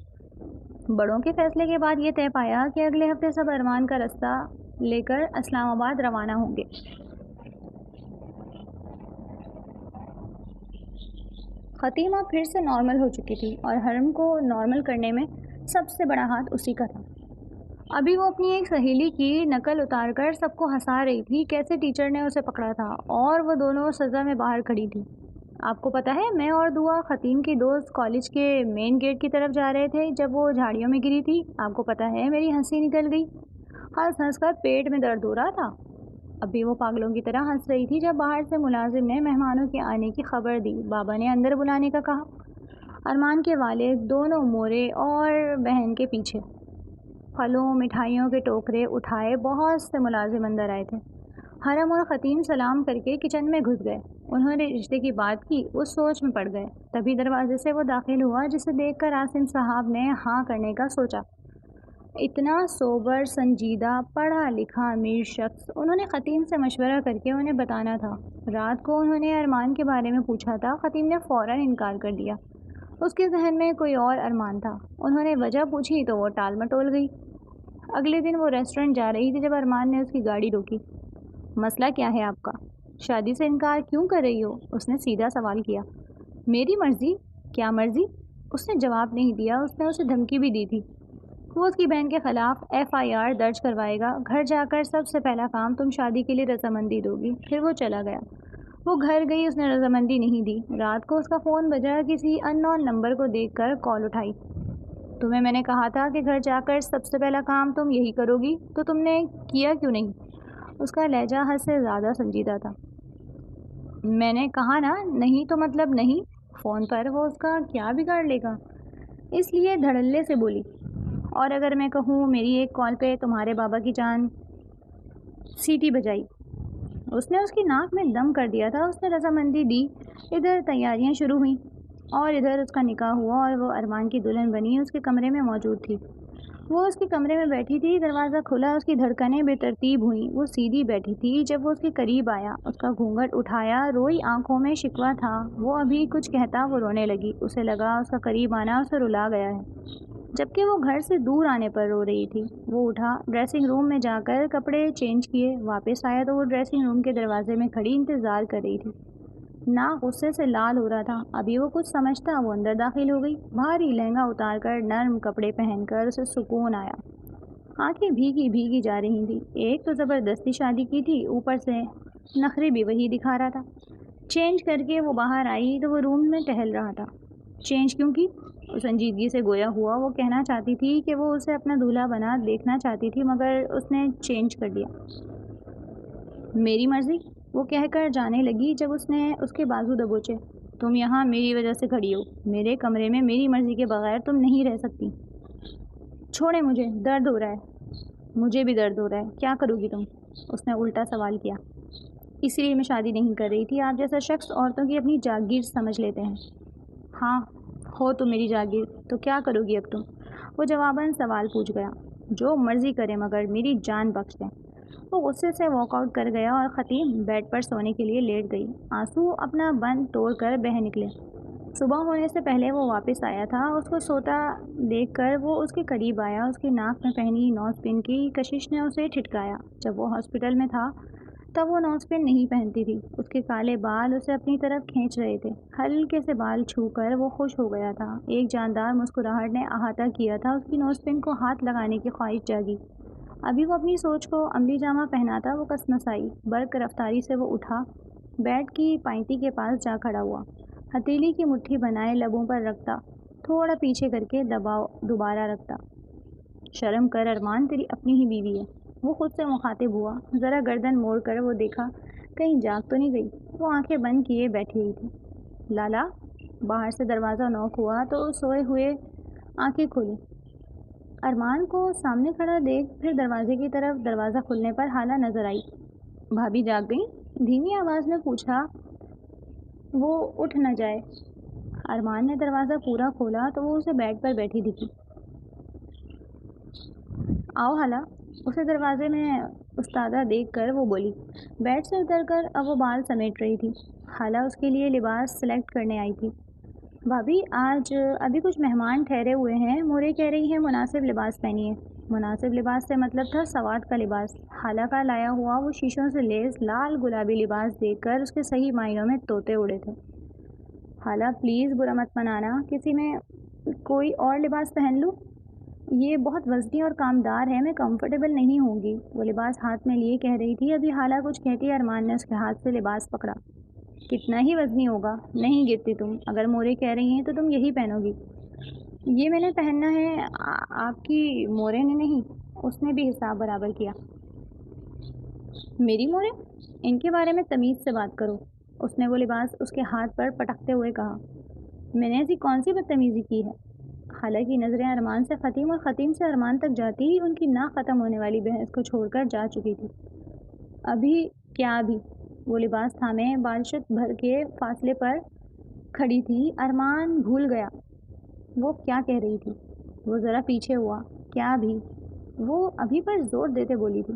[SPEAKER 1] بڑوں کے فیصلے کے بعد یہ طے پایا کہ اگلے ہفتے سب ارمان کا رستہ لے کر اسلام آباد روانہ ہوں گے۔ خطیمہ پھر سے نارمل ہو چکی تھی اور حرم کو نارمل کرنے میں سب سے بڑا ہاتھ اسی کا تھا۔ ابھی وہ اپنی ایک سہیلی کی نقل اتار کر سب کو ہنسا رہی تھی۔ کیسے ٹیچر نے اسے پکڑا تھا اور وہ دونوں سزا میں باہر کھڑی تھی۔ آپ کو پتہ ہے میں اور دعا خطیم کی دوست کالج کے مین گیٹ کی طرف جا رہے تھے جب وہ جھاڑیوں میں گری تھی۔ آپ کو پتہ ہے میری ہنسی نکل گئی، ہنس ہنس کر پیٹ میں درد ہو رہا تھا۔ اب بھی وہ پاگلوں کی طرح ہنس رہی تھی جب باہر سے ملازم نے مہمانوں کے آنے کی خبر دی۔ بابا نے اندر بلانے کا کہا۔ ارمان کے والد دونوں مورے اور بہن کے پیچھے پھلوں مٹھائیوں کے ٹوکرے اٹھائے بہت سے ملازم اندر آئے تھے۔ حرم اور خطیم سلام کر کے کچن میں گھس گئے۔ انہوں نے رشتے کی بات کی، اس سوچ میں پڑ گئے۔ تبھی دروازے سے وہ داخل ہوا جسے دیکھ کر عاصم صاحب نے ہاں کرنے کا سوچا۔ اتنا سوبر سنجیدہ پڑھا لکھا امیر شخص، انہوں نے خطیم سے مشورہ کر کے انہیں بتانا تھا۔ رات کو انہوں نے ارمان کے بارے میں پوچھا تھا، خطیم نے فوراً انکار کر دیا۔ اس کے ذہن میں کوئی اور ارمان تھا۔ انہوں نے وجہ پوچھی تو وہ ٹال مٹول گئی۔ اگلے دن وہ ریسٹورنٹ جا رہی تھی جب ارمان نے اس کی گاڑی روکی۔ مسئلہ کیا ہے آپ کا؟ شادی سے انکار کیوں کر رہی ہو؟ اس نے سیدھا سوال کیا۔ میری مرضی؟ کیا مرضی؟ اس نے جواب نہیں دیا۔ اس نے اسے دھمکی بھی دی تھی۔ وہ اس کی بہن کے خلاف FIR درج کروائے گا۔ گھر جا کر سب سے پہلا کام تم شادی کے لیے رضامندی دو گی۔ پھر وہ چلا گیا۔ وہ گھر گئی، اس نے رضامندی نہیں دی۔ رات کو اس کا فون بجا، کسی ان نون نمبر کو دیکھ کر کال اٹھائی۔ تمہیں میں نے کہا تھا کہ گھر جا کر سب سے پہلا کام تم یہی کرو گی، تو تم نے کیا کیوں نہیں؟ اس کا لہجہ حد سے زیادہ سنجیدہ تھا۔ میں نے کہا نا، نہیں تو مطلب نہیں۔ فون پر وہ اس کا کیا بگاڑ لے گا؟ اس لیے دھڑلے سے بولی۔ اور اگر میں کہوں میری ایک کال پہ تمہارے بابا کی جان؟ سیٹی بجائی۔ اس نے اس کی ناک میں دم کر دیا تھا۔ اس نے رضامندی دی۔ ادھر تیاریاں شروع ہوئیں اور ادھر اس کا نکاح ہوا اور وہ ارمان کی دلہن بنی اس کے کمرے میں موجود تھی۔ وہ اس کے کمرے میں بیٹھی تھی، دروازہ کھلا، اس کی دھڑکنیں بے ترتیب ہوئیں۔ وہ سیدھی بیٹھی تھی۔ جب وہ اس کے قریب آیا، اس کا گھونگھٹ اٹھایا، روئی آنکھوں میں شکوہ تھا۔ وہ ابھی کچھ کہتا وہ رونے لگی۔ اسے لگا اس کا قریب آنا اسے رلا گیا ہے، جبکہ وہ گھر سے دور آنے پر رو رہی تھی۔ وہ اٹھا، ڈریسنگ روم میں جا کر کپڑے چینج کیے۔ واپس آیا تو وہ ڈریسنگ روم کے دروازے میں کھڑی انتظار کر رہی تھی۔ ناک غصے سے لال ہو رہا تھا۔ ابھی وہ کچھ سمجھتا وہ اندر داخل ہو گئی۔ بھاری لہنگا اتار کر نرم کپڑے پہن کر اسے سکون آیا۔ آنکھیں بھیگی بھیگی جا رہی تھیں۔ ایک تو زبردستی شادی کی تھی، اوپر سے نخرے بھی وہی دکھا رہا تھا۔ چینج کر کے وہ باہر آئی تو وہ روم میں ٹہل رہا تھا۔ چینج کیوں کی؟ وہ سنجیدگی سے گویا ہوا۔ وہ کہنا چاہتی تھی کہ وہ اسے اپنا دولہا بنا دیکھنا چاہتی تھی، مگر اس نے چینج کر دیا۔ میری مرضی؟ وہ کہہ کر جانے لگی جب اس نے اس کے بازو دبوچے۔ تم یہاں میری وجہ سے کھڑی ہو۔ میرے کمرے میں میری مرضی کے بغیر تم نہیں رہ سکتی۔ چھوڑیں مجھے، درد ہو رہا ہے۔ مجھے بھی درد ہو رہا ہے۔ کیا کرو گی تم؟ اس نے الٹا سوال کیا۔ اسی لیے میں شادی نہیں کر رہی تھی۔ آپ جیسا شخص عورتوں کی اپنی جاگیر سمجھ لیتے ہیں۔ ہاں ہو تو میری جاگیر، تو کیا کرو گی اب تم؟ وہ جواباً سوال پوچھ گیا۔ جو مرضی کرے مگر میری جان بخش دیں۔ وہ غصے سے واک آؤٹ کر گیا اور خطیم بیڈ پر سونے کے لیے لیٹ گئی۔ آنسو اپنا بند توڑ کر بہہ نکلے۔ صبح ہونے سے پہلے وہ واپس آیا تھا۔ اس کو سوتا دیکھ کر وہ اس کے قریب آیا۔ اس کی ناک میں پہنی نوز پن کی کشش نے اسے ٹھٹکایا۔ جب وہ ہاسپٹل میں تھا تب وہ نوز پن نہیں پہنتی تھی۔ اس کے کالے بال اسے اپنی طرف کھینچ رہے تھے۔ ہلکے سے بال چھو کر وہ خوش ہو گیا تھا۔ ایک جاندار مسکراہٹ نے احاطہ کیا تھا۔ اس کی نوز پن کو ہاتھ لگانے کی خواہش جاگی۔ ابھی وہ اپنی سوچ کو عملی جامہ پہناتا وہ کس آئی۔ برق رفتاری سے وہ اٹھا، بیڈ کی پائنتی کے پاس جا کھڑا ہوا، ہتھیلی کی مٹھی بنائے لبوں پر رکھتا، تھوڑا پیچھے کر کے دوبارہ رکھتا۔ شرم کر ارمان، تیری اپنی ہی بیوی ہے۔ وہ خود سے مخاطب ہوا۔ ذرا گردن موڑ کر وہ دیکھا کہیں جاگ تو نہیں گئی۔ وہ آنکھیں بند کیے بیٹھی ہوئی تھی۔ لالا؟ باہر سے دروازہ نوک ہوا تو سوئے ہوئے آنکھیں کھولی۔ ارمان کو سامنے کھڑا دیکھ پھر دروازے کی طرف دروازہ کھلنے پر حالہ نظر آئی۔ بھابھی جاگ گئیں؟ دھیمی آواز میں پوچھا۔ وہ اٹھ نہ جائے۔ ارمان نے دروازہ پورا کھولا تو وہ اسے بیڈ پر بیٹھی دکھی۔ آؤ حالہ۔ اسے دروازے میں استادہ دیکھ کر وہ بولی۔ بیڈ سے اتر کر اب وہ بال سمیٹ رہی تھی۔ حالہ اس کے لیے لباس سلیکٹ کرنے آئی تھی۔ بھابھی آج ابھی کچھ مہمان ٹھہرے ہوئے ہیں، مورے کہہ رہی ہیں مناسب لباس پہنیے۔ مناسب لباس سے مطلب تھا سوات کا لباس۔ حالہ کا لایا ہوا وہ شیشوں سے لیس لال گلابی لباس دیکھ کر اس کے صحیح معنوں میں طوطے اڑے تھے۔ حالہ پلیز برا مت منانا، کسی میں کوئی اور لباس پہن لوں؟ یہ بہت وزنی اور کامدار ہے، میں کمفرٹیبل نہیں ہوں گی۔ وہ لباس ہاتھ میں لیے کہہ رہی تھی۔ ابھی حالہ کچھ کہتی ارمان نے اس کے ہاتھ سے لباس پکڑا۔ کتنا ہی وزنی ہوگا؟ نہیں گرتی تم، اگر مورے کہہ رہی ہیں تو تم یہی پہنو گی۔ یہ میں نے پہننا ہے، آپ کی مورے نے نہیں۔ اس نے بھی حساب برابر کیا۔ میری مورے؟ ان کے بارے میں تمیز سے بات کرو۔ اس نے وہ لباس اس کے ہاتھ پر پٹکتے ہوئے کہا۔ میں نے ایسی کون سی بدتمیزی کی ہے؟ حالانکہ نظریں ارمان سے ختم اور ختم سے ارمان تک جاتی ہی ان کی نہ ختم ہونے والی بحث کو چھوڑ کر جا چکی تھی۔ ابھی کیا ابھی؟ وہ لباس تھامے بالشت بھر کے فاصلے پر کھڑی تھی۔ ارمان بھول گیا وہ کیا کہہ رہی تھی۔ وہ ذرا پیچھے ہوا۔ کیا ابھی؟ وہ ابھی پر زور دیتے بولی تھی۔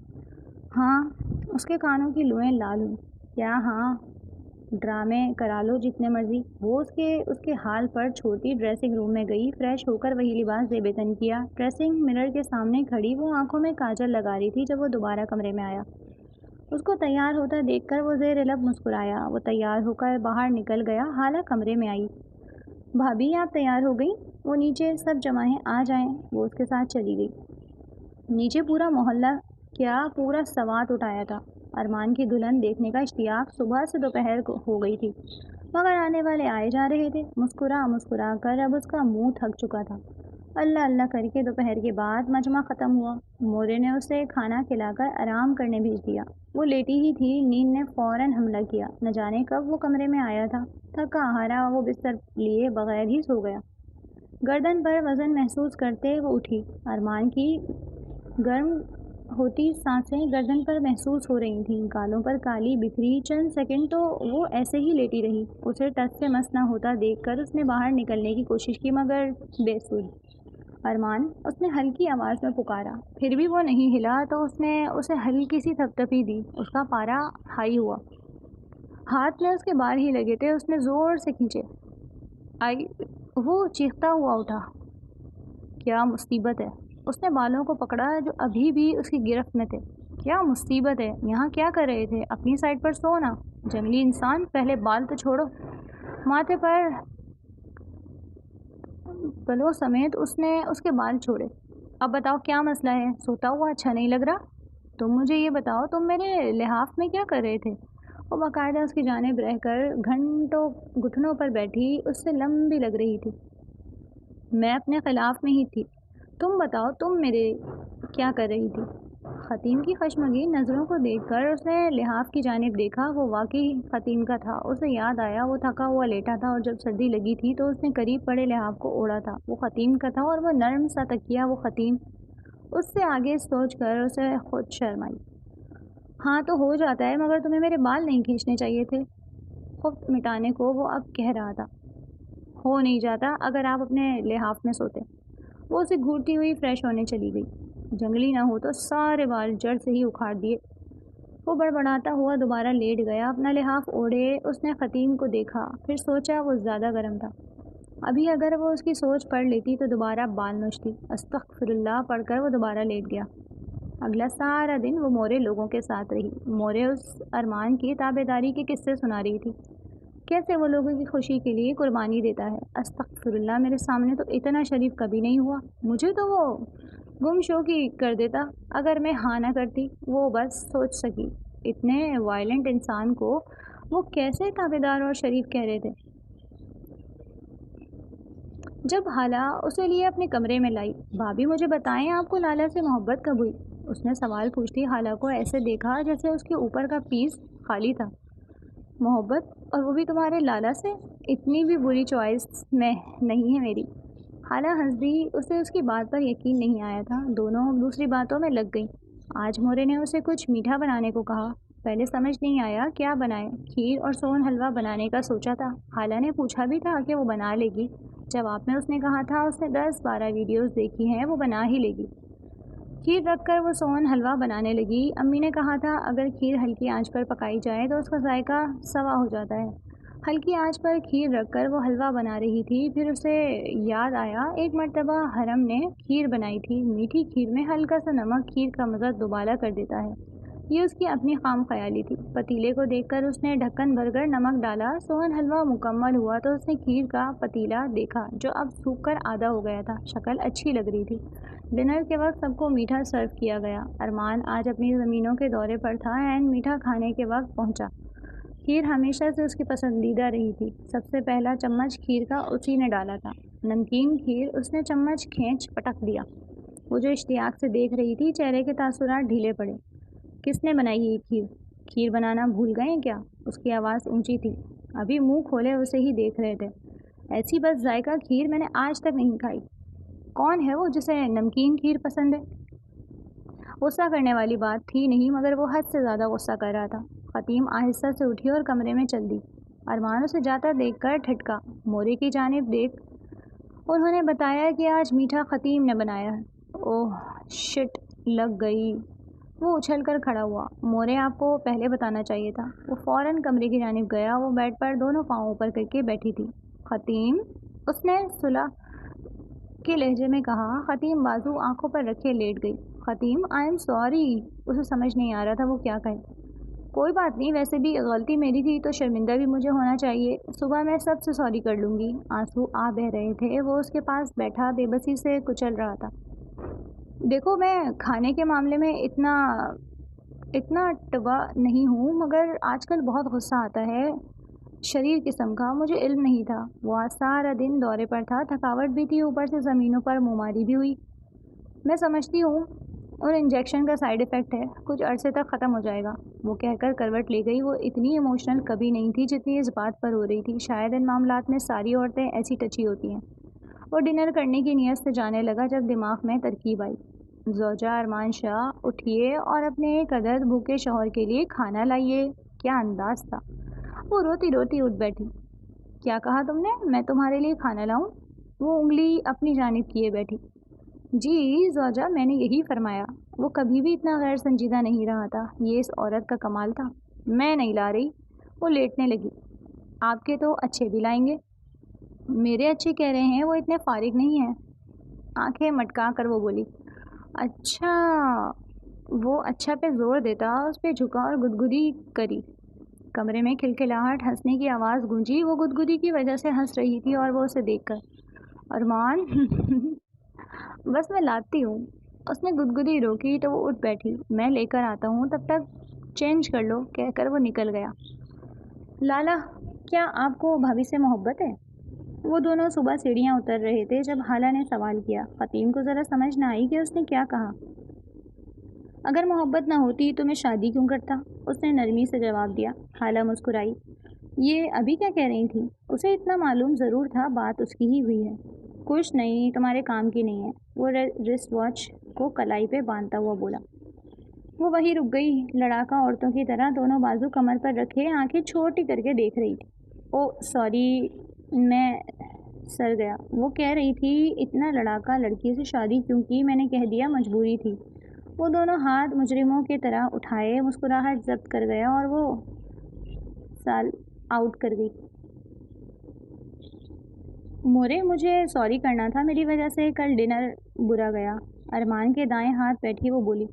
[SPEAKER 1] ہاں، اس کے کانوں کی لوئیں لال ہوئیں۔ کیا ہاں؟ ڈرامے کرا لو جتنے مرضی۔ وہ اس کے حال پر چھوڑتی ڈریسنگ روم میں گئی، فریش ہو کر وہی لباس زیب تن کیا۔ ڈریسنگ مرر کے سامنے کھڑی وہ آنکھوں میں کاجل لگا رہی تھی جب وہ دوبارہ کمرے میں آیا۔ اس کو تیار ہوتا دیکھ کر وہ زیر لب مسکرایا۔ وہ تیار ہو کر باہر نکل گیا۔ حالہ کمرے میں آئی۔ بھابھی آپ تیار ہو گئیں؟ وہ نیچے سب جمع ہیں، آ جائیں۔ وہ اس کے ساتھ چلی گئی۔ نیچے پورا محلہ کیا پورا سوات اٹھایا تھا۔ ارمان کی دلہن دیکھنے کا اشتیاق صبح سے دوپہر کو ہو گئی تھی، مگر آنے والے آئے جا رہے تھے۔ مسکرا کر اب اس کا منہ تھک چکا تھا۔ اللہ اللہ کر کے دوپہر کے بعد مجمع ختم ہوا۔ مورے نے اسے کھانا کھلا کر آرام کرنے بھیج دیا۔ وہ لیٹی ہی تھی، نیند نے فوراً حملہ کیا۔ نہ جانے کب وہ کمرے میں آیا تھا۔ تھکا ہارا وہ بستر لیے بغیر ہی سو گیا۔ گردن پر وزن محسوس کرتے وہ اٹھی۔ ارمان کی گرم ہوتی سانسیں گردن پر محسوس ہو رہی تھیں، گالوں پر کالی بکھری۔ چند سیکنڈ تو وہ ایسے ہی لیٹی رہی۔ اسے ٹس سے مس نہ ہوتا دیکھ کر اس نے باہر نکلنے کی کوشش کی، مگر بے سود۔ ارمان، اس نے ہلکی آواز میں پکارا۔ پھر بھی وہ نہیں ہلا تو اس نے اسے ہلکی سی تھپتپی دی۔ اس کا پارا ہائی ہوا۔ ہاتھ میں اس کے بال ہی لگے تھے۔ اس نے زور سے کھینچے۔ آئی وہ چیختا ہوا اٹھا۔ کیا مصیبت ہے؟ اس نے بالوں کو پکڑا جو ابھی بھی اس کی گرفت میں تھے۔ کیا مصیبت ہے؟ یہاں کیا کر رہے تھے؟ اپنی سائڈ پر سونا۔ جنگلی انسان، پہلے بال تو چھوڑو۔ ماتھے پر پلو سمیت اس نے اس کے بال چھوڑے۔ اب بتاؤ کیا مسئلہ ہے؟ سوتا ہوا اچھا نہیں لگ رہا؟ تم مجھے یہ بتاؤ، تم میرے لحاف میں کیا کر رہے تھے؟ وہ باقاعدہ اس کی جانب رہ کر گھنٹوں گھٹنوں پر بیٹھی اس سے لمبی لگ رہی تھی۔ میں اپنے خلاف میں ہی تھی۔ تم بتاؤ، تم میرے کیا کر رہی تھی؟ خطیم کی خشمگین نظروں کو دیکھ کر اس نے لحاف کی جانب دیکھا۔ وہ واقعی خطیم کا تھا۔ اسے یاد آیا وہ تھکا ہوا لیٹا تھا اور جب سردی لگی تھی تو اس نے قریب پڑے لحاف کو اوڑھا تھا۔ وہ خطیم کا تھا اور وہ نرم سا تکیہ وہ خطیم۔ اس سے آگے سوچ کر اسے خود شرم آئی۔ ہاں تو ہو جاتا ہے، مگر تمہیں میرے بال نہیں کھینچنے چاہیے تھے۔ خفت مٹانے کو وہ اب کہہ رہا تھا۔ ہو نہیں جاتا اگر آپ اپنے لحاف میں سوتے۔ وہ اسے گھورتی ہوئی فریش ہونے چلی گئی۔ جنگلی نہ ہو تو سارے بال جڑ سے ہی اکھاڑ دیے۔ وہ بڑبڑاتا ہوا دوبارہ لیٹ گیا۔ اپنا لحاف اوڑھے اس نے خطیم کو دیکھا، پھر سوچا وہ زیادہ گرم تھا۔ ابھی اگر وہ اس کی سوچ پڑھ لیتی تو دوبارہ بال نوچتی۔ استغفر اللہ پڑھ کر وہ دوبارہ لیٹ گیا۔ اگلا سارا دن وہ مورے لوگوں کے ساتھ رہی۔ مورے اس ارمان کی تابع داری کے قصے سنا رہی تھی، کیسے وہ لوگوں کی خوشی کے لیے قربانی دیتا ہے۔ استغفر اللہ، میرے سامنے تو اتنا شریف کبھی نہیں ہوا۔ مجھے تو وہ گم شو کی کر دیتا اگر میں ہاں نہ کرتی۔ وہ بس سوچ سکی اتنے وائلنٹ انسان کو وہ کیسے تابع دار اور شریف کہہ رہے تھے۔ جب حالہ اسے لیے اپنے کمرے میں لائی، بھابھی مجھے بتائیں آپ کو لالا سے محبت کب ہوئی؟ اس نے سوال پوچھتی حالہ کو ایسے دیکھا جیسے اس کے اوپر کا پیس خالی تھا۔ محبت؟ اور وہ بھی تمہارے لالا سے؟ اتنی بھی بری چوائس میں نہیں ہے میری۔ حالہ ہنس دی۔ اسے اس کی بات پر یقین نہیں آیا تھا۔ دونوں دوسری باتوں میں لگ گئیں۔ آج مورے نے اسے کچھ میٹھا بنانے کو کہا۔ پہلے سمجھ نہیں آیا کیا بنائے۔ کھیر اور سون حلوہ بنانے کا سوچا تھا۔ حالہ نے پوچھا بھی تھا کہ وہ بنا لے گی۔ جواب میں اس نے کہا تھا اس نے 10-12 ویڈیوز دیکھی ہیں، وہ بنا ہی لے گی۔ کھیر رکھ کر وہ سون حلوہ بنانے لگی۔ امی نے کہا تھا اگر کھیر ہلکی آنچ پر پکائی جائے تو اس کا ذائقہ سوا ہو جاتا ہے۔ ہلکی آنچ پر کھیر رکھ کر وہ حلوہ بنا رہی تھی۔ پھر اسے یاد آیا ایک مرتبہ حرم نے کھیر بنائی تھی۔ میٹھی کھیر میں ہلکا سا نمک کھیر کا مزہ دوبالا کر دیتا ہے۔ یہ اس کی اپنی خام خیالی تھی۔ پتیلے کو دیکھ کر اس نے ڈھکن بھر کر نمک ڈالا۔ سون حلوہ مکمل ہوا تو اس نے کھیر کا پتیلا دیکھا جو اب سوکھ کر آدھا ہو گیا تھا۔ شکل اچھی لگ رہی تھی۔ ڈنر کے وقت سب کو میٹھا سرو کیا گیا۔ ارمان آج اپنی زمینوں کے دورے پر تھا۔ اینڈ میٹھا کھانے کے وقت پہنچا۔ کھیر ہمیشہ سے اس کی پسندیدہ رہی تھی۔ سب سے پہلا چمچ کھیر کا اسی نے ڈالا تھا۔ نمکین کھیر اس نے چمچ کھینچ پٹک دیا۔ وہ جو اشتیاق سے دیکھ رہی تھی، چہرے کے تاثرات ڈھیلے پڑے۔ کس نے بنائی یہ کھیر؟ کھیر بنانا بھول گئے کیا؟ اس کی آواز اونچی تھی۔ ابھی منہ کھولے اسے ہی دیکھ رہے تھے۔ ایسی بس ذائقہ کھیر میں نے آج تک نہیں کھائی۔ کون ہے وہ جسے نمکین کھیر پسند ہے؟ غصہ کرنے والی بات تھی نہیں، مگر وہ حد سے زیادہ غصہ کر رہا تھا۔ خطیم آہستہ سے اٹھی اور کمرے میں چل دی۔ ارمان اسے جاتا دیکھ کر ٹھٹکا۔ مورے کی جانب دیکھ انہوں نے بتایا کہ آج میٹھا خطیم نے بنایا ہے۔ اوہ شٹ، لگ گئی۔ وہ اچھل کر کھڑا ہوا۔ مورے آپ کو پہلے بتانا چاہیے تھا۔ وہ فوراً کمرے کی جانب گیا۔ وہ بیڈ پر دونوں پاؤں اوپر کر کے بیٹھی تھی۔ خطیم، اس نے صلح کے لہجے میں کہا۔ خطیم بازو آنکھوں پر رکھے لیٹ گئی۔ خطیم، آئی ایم سوری۔ اسے سمجھ نہیں آ رہا تھا وہ کیا کہے۔ کوئی بات نہیں، ویسے بھی غلطی میری تھی تو شرمندہ بھی مجھے ہونا چاہیے۔ صبح میں سب سے سوری کر لوں گی۔ آنسو آ بہہ رہے تھے۔ وہ اس کے پاس بیٹھا بے بسی سے کچل رہا تھا۔ دیکھو، میں کھانے کے معاملے میں اتنا ٹبا نہیں ہوں، مگر آج کل بہت غصہ آتا ہے، شریر قسم کا۔ مجھے علم نہیں تھا۔ وہ آج سارا دن دورے پر تھا، تھکاوٹ بھی تھی، اوپر سے زمینوں پر مماری بھی ہوئی۔ میں سمجھتی ہوں ان انجیکشن کا سائیڈ ایفیکٹ ہے، کچھ عرصے تک ختم ہو جائے گا۔ وہ کہہ کر کروٹ لے گئی۔ وہ اتنی ایموشنل کبھی نہیں تھی جتنی اس بات پر ہو رہی تھی۔ شاید ان معاملات میں ساری عورتیں ایسی ٹچی ہوتی ہیں۔ وہ ڈنر کرنے کی نیت سے جانے لگا جب دماغ میں ترکیب آئی، زوجہ ارمان شاہ، اٹھیے اور اپنے ایک عدد بھوکے شوہر کے لیے کھانا لائیے۔ کیا انداز تھا! وہ روتی روتی اٹھ بیٹھی۔ کیا کہا تم نے؟ میں تمہارے لیے کھانا لاؤں؟ وہ انگلی اپنی جانب کیے بیٹھی۔ جی زوجہ، میں نے یہی فرمایا۔ وہ کبھی بھی اتنا غیر سنجیدہ نہیں رہا تھا۔ یہ اس عورت کا کمال تھا۔ میں نہیں لا رہی۔ وہ لیٹنے لگی۔ آپ کے تو اچھے بھی لائیں گے۔ میرے اچھے کہہ رہے ہیں، وہ اتنے فارغ نہیں ہیں۔ آنکھیں مٹکا کر وہ بولی۔ اچھا۔ وہ اچھا پہ زور دیتا، اس پہ جھکا اور گدگدی کری۔ کمرے میں کھلکھلاہٹ، ہنسنے کی آواز گونجی۔ وہ گدگدی کی وجہ سے ہنس رہی تھی اور وہ اسے دیکھ کر۔ ارمان بس میں لاتی ہوں۔ اس نے گدگدی روکی تو وہ اٹھ بیٹھی۔ میں لے کر آتا ہوں، تب تک چینج کر لو، کہہ کر وہ نکل گیا۔ لالا، کیا آپ کو بھابھی سے محبت ہے؟ وہ دونوں صبح سیڑھیاں اتر رہے تھے جب حالہ نے سوال کیا۔ خطیم کو ذرا سمجھ نہ آئی کہ اس نے کیا کہا۔ اگر محبت نہ ہوتی تو میں شادی کیوں کرتا؟ اس نے نرمی سے جواب دیا۔ حالہ مسکرائی۔ یہ ابھی کیا کہہ رہی تھی؟ اسے اتنا معلوم ضرور تھا بات اس کی ہی ہوئی ہے۔ کچھ نہیں، تمہارے کام کی نہیں ہے۔ وہ رسٹ واچ کو کلائی پہ باندھتا ہوا بولا۔ وہ وہیں رک گئی، لڑاکا عورتوں کی طرح دونوں بازو کمر پر رکھے آنکھیں چھوٹی کر کے دیکھ رہی تھی۔ او سوری، میں سر گیا۔ وہ کہہ رہی تھی اتنا لڑاکا لڑکی سے شادی کیوں کی؟ میں نے کہہ دیا مجبوری تھی۔ وہ دونوں ہاتھ مجرموں کی طرح اٹھائے، مسکراہٹ ضبط کر گیا اور وہ سال آؤٹ کر گئی۔ مورے، مجھے سوری کرنا تھا، میری وجہ سے کل ڈنر برا گیا۔ ارمان کے دائیں ہاتھ بیٹھی وہ بولی۔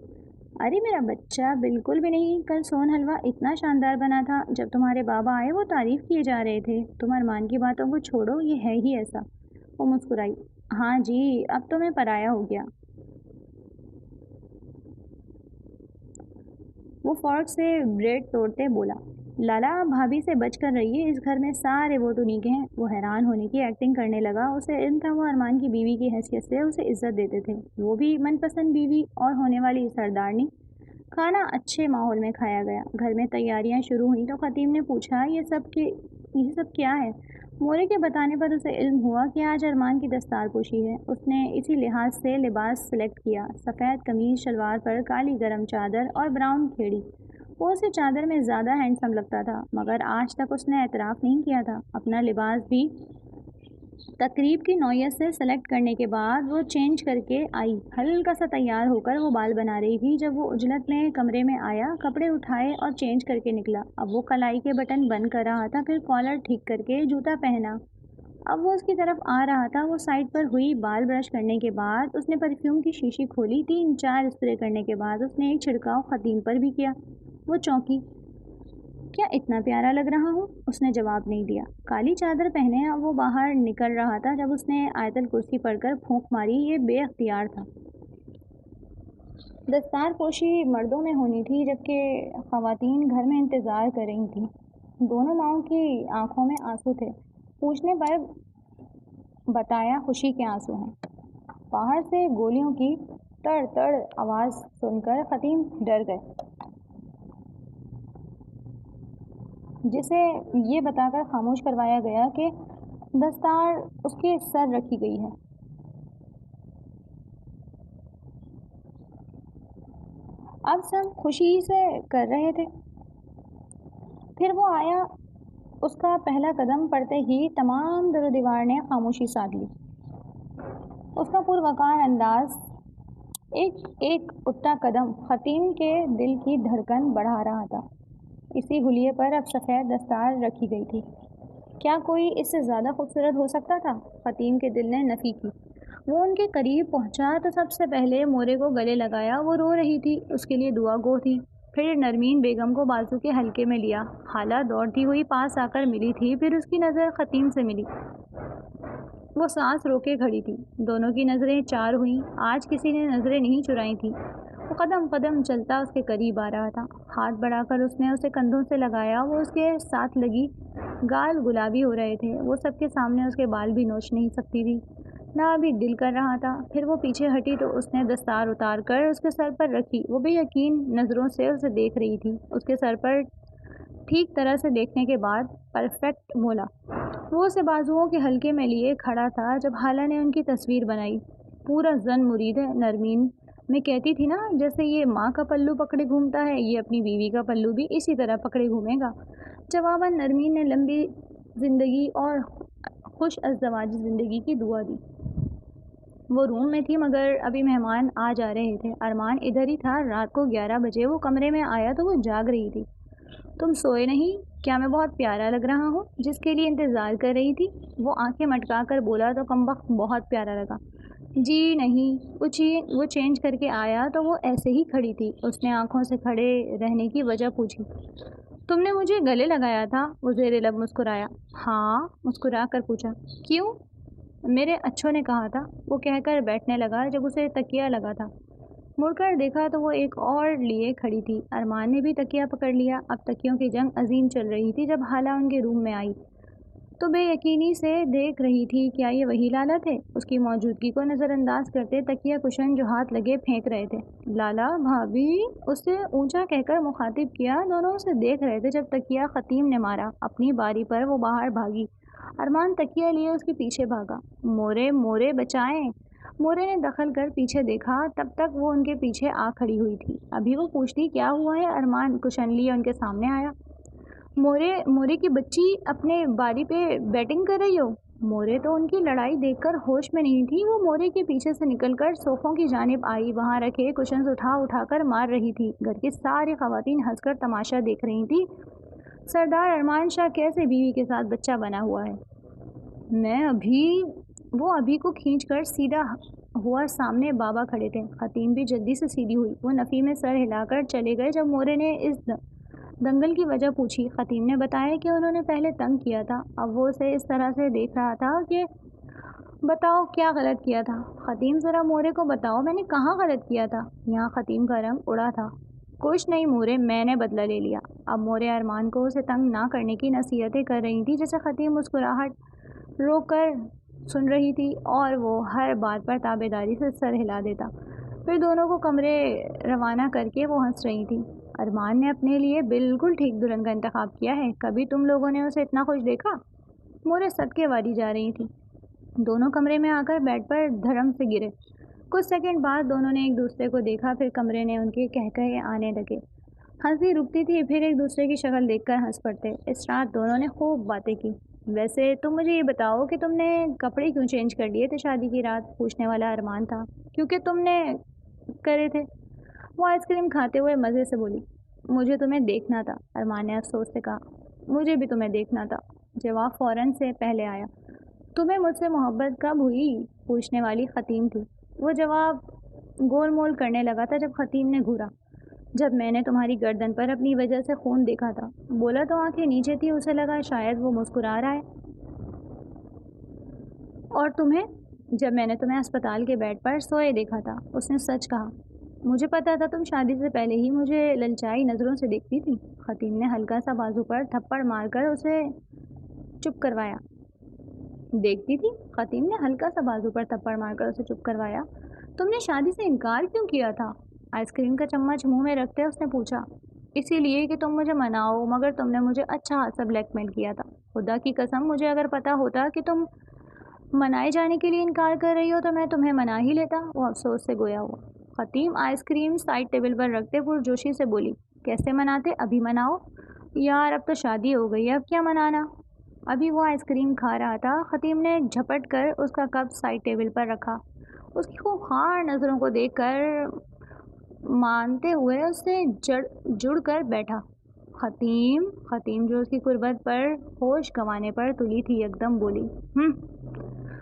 [SPEAKER 1] ارے میرا بچہ، بالکل بھی نہیں۔ کل سون حلوہ اتنا شاندار بنا تھا، جب تمہارے بابا آئے وہ تعریف کیے جا رہے تھے۔ تم ارمان کی باتوں کو چھوڑو، یہ ہے ہی ایسا۔ وہ مسکرائی۔ ہاں جی، اب تو میں پرایا ہو گیا۔ وہ فورک سے بریڈ توڑتے بولا۔ لالا، بھابھی سے بچ کر رہیے، اس گھر میں سارے وہ ٹونیکے ہیں۔ وہ حیران ہونے کی ایکٹنگ کرنے لگا۔ اسے علم تھا وہ ارمان کی بیوی کی حیثیت سے اسے عزت دیتے تھے، وہ بھی من پسند بیوی اور ہونے والی سردارنی۔ کھانا اچھے ماحول میں کھایا گیا۔ گھر میں تیاریاں شروع ہوئیں تو خطیم نے پوچھا، یہ سب کیا ہے؟ مورے کے بتانے پر اسے علم ہوا کہ آج ارمان کی دستار پوشی ہے۔ اس نے اسی لحاظ سے لباس سلیکٹ کیا، سفید قمیض شلوار پر کالی گرم چادر اور براؤن کھیڑی۔ وہ اسے چادر میں زیادہ ہینڈسم لگتا تھا، مگر آج تک اس نے اعتراف نہیں کیا تھا۔ اپنا لباس بھی تقریب کی نوعیت سے سلیکٹ کرنے کے بعد وہ چینج کر کے آئی۔ ہلکا سا تیار ہو کر وہ بال بنا رہی تھی جب وہ عجلت میں کمرے میں آیا، کپڑے اٹھائے اور چینج کر کے نکلا۔ اب وہ کلائی کے بٹن بند کر رہا تھا، پھر کالر ٹھیک کر کے جوتا پہنا۔ اب وہ اس کی طرف آ رہا تھا۔ وہ سائڈ پر ہوئی۔ بال برش کرنے کے بعد اس نے پرفیوم کی شیشی کھولی۔ 3-4 اسپرے کرنے کے بعد اس نے ایک چھڑکاؤ خطیم پر بھی کیا۔ وہ چونکی۔ کیا اتنا پیارا لگ رہا ہوں؟ اس نے جواب نہیں دیا۔ کالی چادر پہنے اب وہ باہر نکل رہا تھا جب اس نے آیت الکرسی پڑھ کر پھونک ماری۔ یہ بے اختیار تھا۔ دستار پوشی مردوں میں ہونی تھی، جبکہ خواتین گھر میں انتظار کر رہی تھیں۔ دونوں ماؤں کی آنکھوں میں آنسو تھے۔ پوچھنے پر بتایا خوشی کے آنسو ہیں۔ باہر سے گولیوں کی تڑ تڑ آواز سن کر خطیم ڈر گئے، جسے یہ بتا کر خاموش کروایا گیا کہ دستار اس کے سر رکھی گئی ہے۔ اب سب خوشی سے کر رہے تھے۔ پھر وہ آیا۔ اس کا پہلا قدم پڑتے ہی تمام در و دیوار نے خاموشی ساتھ لی۔ اس کا پروقار انداز، ایک ایک اٹھتا قدم حتیم کے دل کی دھڑکن بڑھا رہا تھا۔ اسی حلیے پر اب سفید دستار رکھی گئی تھی۔ کیا کوئی اس سے زیادہ خوبصورت ہو سکتا تھا؟ حتیم کے دل نے نفی کی۔ وہ ان کے قریب پہنچا تو سب سے پہلے مورے کو گلے لگایا۔ وہ رو رہی تھی، اس کے لیے دعا گو تھی۔ پھر نرمین بیگم کو بازو کے حلقے میں لیا۔ خالہ دوڑتی ہوئی پاس آ کر ملی تھی، پھر اس کی نظر حتیم سے ملی۔ وہ سانس روکے کھڑی تھی۔ دونوں کی نظریں چار ہوئیں۔ آج کسی نے نظریں نہیں چرائی تھیں۔ وہ قدم قدم چلتا اس کے قریب آ رہا تھا۔ ہاتھ بڑھا کر اس نے اسے کندھوں سے لگایا۔ وہ اس کے ساتھ لگی، گال گلابی ہو رہے تھے۔ وہ سب کے سامنے اس کے بال بھی نوچ نہیں سکتی تھی، نہ ابھی دل کر رہا تھا۔ پھر وہ پیچھے ہٹی تو اس نے دستار اتار کر اس کے سر پر رکھی۔ وہ بے یقین نظروں سے اسے دیکھ رہی تھی۔ اس کے سر پر ٹھیک طرح سے دیکھنے کے بعد پرفیکٹ مولا وہ اسے بازوؤں کے حلقے میں لیے کھڑا تھا جب خالہ نے ان کی تصویر بنائی۔ پورا زن مرید ہے نرمین۔ میں کہتی تھی نا، جیسے یہ ماں کا پلو پکڑے گھومتا ہے، یہ اپنی بیوی کا پلو بھی اسی طرح پکڑے گھومے گا۔ جواباً نرمین نے لمبی زندگی اور خوش ازدواجی زندگی کی دعا دی۔ وہ روم میں تھی مگر ابھی مہمان آ جا رہے تھے۔ ارمان ادھر ہی تھا۔ رات کو 11 بجے وہ کمرے میں آیا تو وہ جاگ رہی تھی۔ تم سوئے نہیں؟ کیا میں بہت پیارا لگ رہا ہوں؟ جس کے لیے انتظار کر رہی تھی۔ وہ آنکھیں مٹکا کر بولا تو کمبخت بہت پیارا لگا۔ جی نہیں۔ وہ چینج کر کے آیا تو وہ ایسے ہی کھڑی تھی۔ اس نے آنکھوں سے کھڑے رہنے کی وجہ پوچھی۔ تم نے مجھے گلے لگایا تھا؟ وہ زیر لب مسکرایا۔ ہاں، مسکرا کر پوچھا۔ کیوں؟ میرے اچھوں نے کہا تھا، وہ کہہ کر بیٹھنے لگا جب اسے تکیہ لگا تھا۔ مڑ کر دیکھا تو وہ ایک اور لیے کھڑی تھی۔ ارمان نے بھی تکیہ پکڑ لیا۔ اب تکیوں کی جنگ عظیم چل رہی تھی۔ جب خالہ ان کے روم میں آئی تو بے یقینی سے دیکھ رہی تھی، کیا یہ وہی لالا تھے؟ اس کی موجودگی کو نظر انداز کرتے تکیہ کشن جو ہاتھ لگے پھینک رہے تھے۔ لالا بھابھی، اس سے اونچا کہہ کر مخاطب کیا۔ دونوں اسے دیکھ رہے تھے جب تکیہ حتیم نے مارا۔ اپنی باری پر وہ باہر بھاگی۔ ارمان تکیہ لیے اس کے پیچھے بھاگا۔ مورے مورے بچائیں۔ مورے نے دخل کر پیچھے دیکھا، تب تک وہ ان کے پیچھے آ کھڑی ہوئی تھی۔ ابھی وہ پوچھتی کیا ہوا ہے؟ ارمان کشن لیے ان کے سامنے آیا۔ مورے کی بچی، اپنے باری پہ بیٹنگ کر رہی ہو؟ مورے تو ان کی لڑائی دیکھ کر ہوش میں نہیں تھی۔ وہ مورے کے پیچھے سے نکل کر صوفوں کی جانب آئی، وہاں رکھے کشنز اٹھا کر مار رہی تھی۔ گھر کی ساری خواتین ہنس کر تماشا دیکھ رہی تھی۔ سردار ارمان شاہ کیسے بیوی کے ساتھ بچہ بنا ہوا ہے؟ وہ ابھی کو کھینچ کر سیدھا ہوا۔ سامنے بابا کھڑے تھے۔ حتیم بھی جلدی سے سیدھی ہوئی۔ وہ نفی میں سر ہلا کر چلے گئے۔ جب مورے نے اس دنگل کی وجہ پوچھی، حتیم نے بتایا کہ انہوں نے پہلے تنگ کیا تھا۔ اب وہ اسے اس طرح سے دیکھ رہا تھا کہ بتاؤ کیا غلط کیا تھا؟ حتیم ذرا مورے کو بتاؤ، میں نے کہاں غلط کیا تھا؟ یہاں حتیم کا رنگ اڑا تھا۔ کچھ نہیں مورے، میں نے بدلہ لے لیا۔ اب مورے ارمان کو اسے تنگ نہ کرنے کی نصیحتیں کر رہی تھی، جیسے حتیم مسکراہٹ روک کر سن رہی تھی اور وہ ہر بات پر تابع داری سے سر ہلا دیتا۔ پھر دونوں کو کمرے روانہ کر کے وہ ہنس رہی تھی۔ ارمان نے اپنے لیے بالکل ٹھیک دلہن کا انتخاب کیا ہے۔ کبھی تم لوگوں نے اسے اتنا خوش دیکھا؟ مورے صدقے والی جا رہی تھی۔ دونوں کمرے میں آ کر بیڈ پر دھڑم سے گرے۔ کچھ سیکنڈ بعد دونوں نے ایک دوسرے کو دیکھا، پھر کمرے نے ان کے کہکہے آنے لگے۔ ہنسی رکتی تھی، پھر ایک دوسرے کی شکل دیکھ کر ہنس پڑتے۔ اس رات دونوں نے خوب باتیں کی۔ ویسے تم مجھے یہ بتاؤ کہ تم نے کپڑے کیوں چینج کر لیے تھے شادی کی رات؟ پوچھنے والا ارمان تھا۔ کیونکہ تم نے کرے تھے، وہ آئس کریم کھاتے ہوئے مزے سے بولی۔ مجھے تمہیں دیکھنا تھا، ارمان نے افسوس سے کہا۔ مجھے بھی تمہیں دیکھنا تھا، جواب فوراً سے پہلے آیا۔ تمہیں مجھ سے محبت کب ہوئی؟ پوچھنے والی حتیم تھی۔ وہ جواب گول مول کرنے لگا تھا جب حتیم نے گھورا۔ جب میں نے تمہاری گردن پر اپنی وجہ سے خون دیکھا تھا۔ بولا تو آنکھیں نیچے تھی، اسے لگا شاید وہ مسکرا رہا ہے۔ اور تمہیں؟ جب میں نے تمہیں اسپتال کے بیڈ پر سوئے دیکھا تھا۔ اس نے سچ کہا۔ مجھے پتا تھا تم شادی سے پہلے ہی مجھے للچائی نظروں سے دیکھتی تھی۔ حتیم نے ہلکا سا بازو پر تھپڑ مار کر اسے چپ کروایا۔ دیکھتی تھی؟ حتیم نے ہلکا سا بازو پر تھپڑ مار کر اسے چپ کروایا۔ تم نے شادی سے انکار کیوں کیا تھا؟ آئس کریم کا چمچ منہ میں رکھتے اس نے پوچھا۔ اسی لیے کہ تم مجھے مناؤ، مگر تم نے مجھے اچھا خاصا بلیک میل کیا تھا۔ خدا کی قسم، مجھے اگر پتہ ہوتا کہ تم منائے جانے کے لیے انکار کر رہی ہو تو میں تمہیں منا ہی لیتا۔ وہ افسوس سے گویا ہوا۔ خطیم آئس کریم سائڈ ٹیبل پر رکھتے پرجوشی سے بولی، کیسے مناتے؟ ابھی مناؤ۔ یار اب تو شادی ہو گئی ہے، اب کیا منانا؟ ابھی وہ آئس کریم کھا رہا تھا، خطیم نے جھپٹ کر اس کا کپ سائڈ ٹیبل پر رکھا۔ اس کی خوبصورت نظروں کو دیکھ کر مانتے ہوئے اس سے جڑ کر بیٹھا۔ خطیم جو اس کی قربت پر ہوش گنوانے پر تلی تھی یکدم بولی،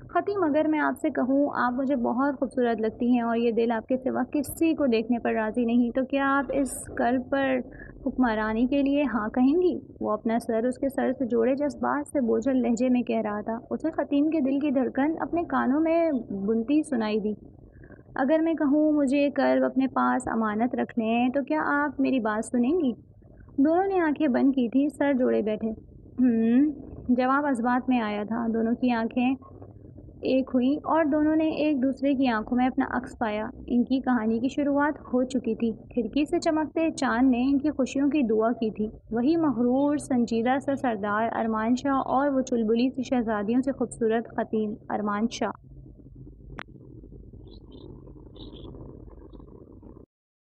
[SPEAKER 1] خطیم اگر میں آپ سے کہوں آپ مجھے بہت خوبصورت لگتی ہیں اور یہ دل آپ کے سوا کسی کو دیکھنے پر راضی نہیں، تو کیا آپ اس قلب پر حکمرانی کے لیے ہاں کہیں گی؟ وہ اپنا سر اس کے سر سے جوڑے جذبات سے بوجھل لہجے میں کہہ رہا تھا۔ اسے خطیم کے دل کی دھڑکن اپنے کانوں میں بنتی سنائی دی۔ اگر میں کہوں مجھے یہ قلب اپنے پاس امانت رکھ لیں تو کیا آپ میری بات سنیں گی؟ دونوں نے آنکھیں بند کی تھی، سر جوڑے بیٹھے۔ جواب اثبات میں آیا تھا۔ دونوں کی آنکھیں ایک ہوئیں اور دونوں نے ایک دوسرے کی آنکھوں میں اپنا عکس پایا۔ ان کی کہانی کی شروعات ہو چکی تھی۔ کھڑکی سے چمکتے چاند نے ان کی خوشیوں کی دعا کی تھی۔ وہی مغرور سنجیدہ سا سردار ارمان شاہ اور وہ چلبلی سی شہزادیوں سے خوبصورت خطیم ارمان شاہ۔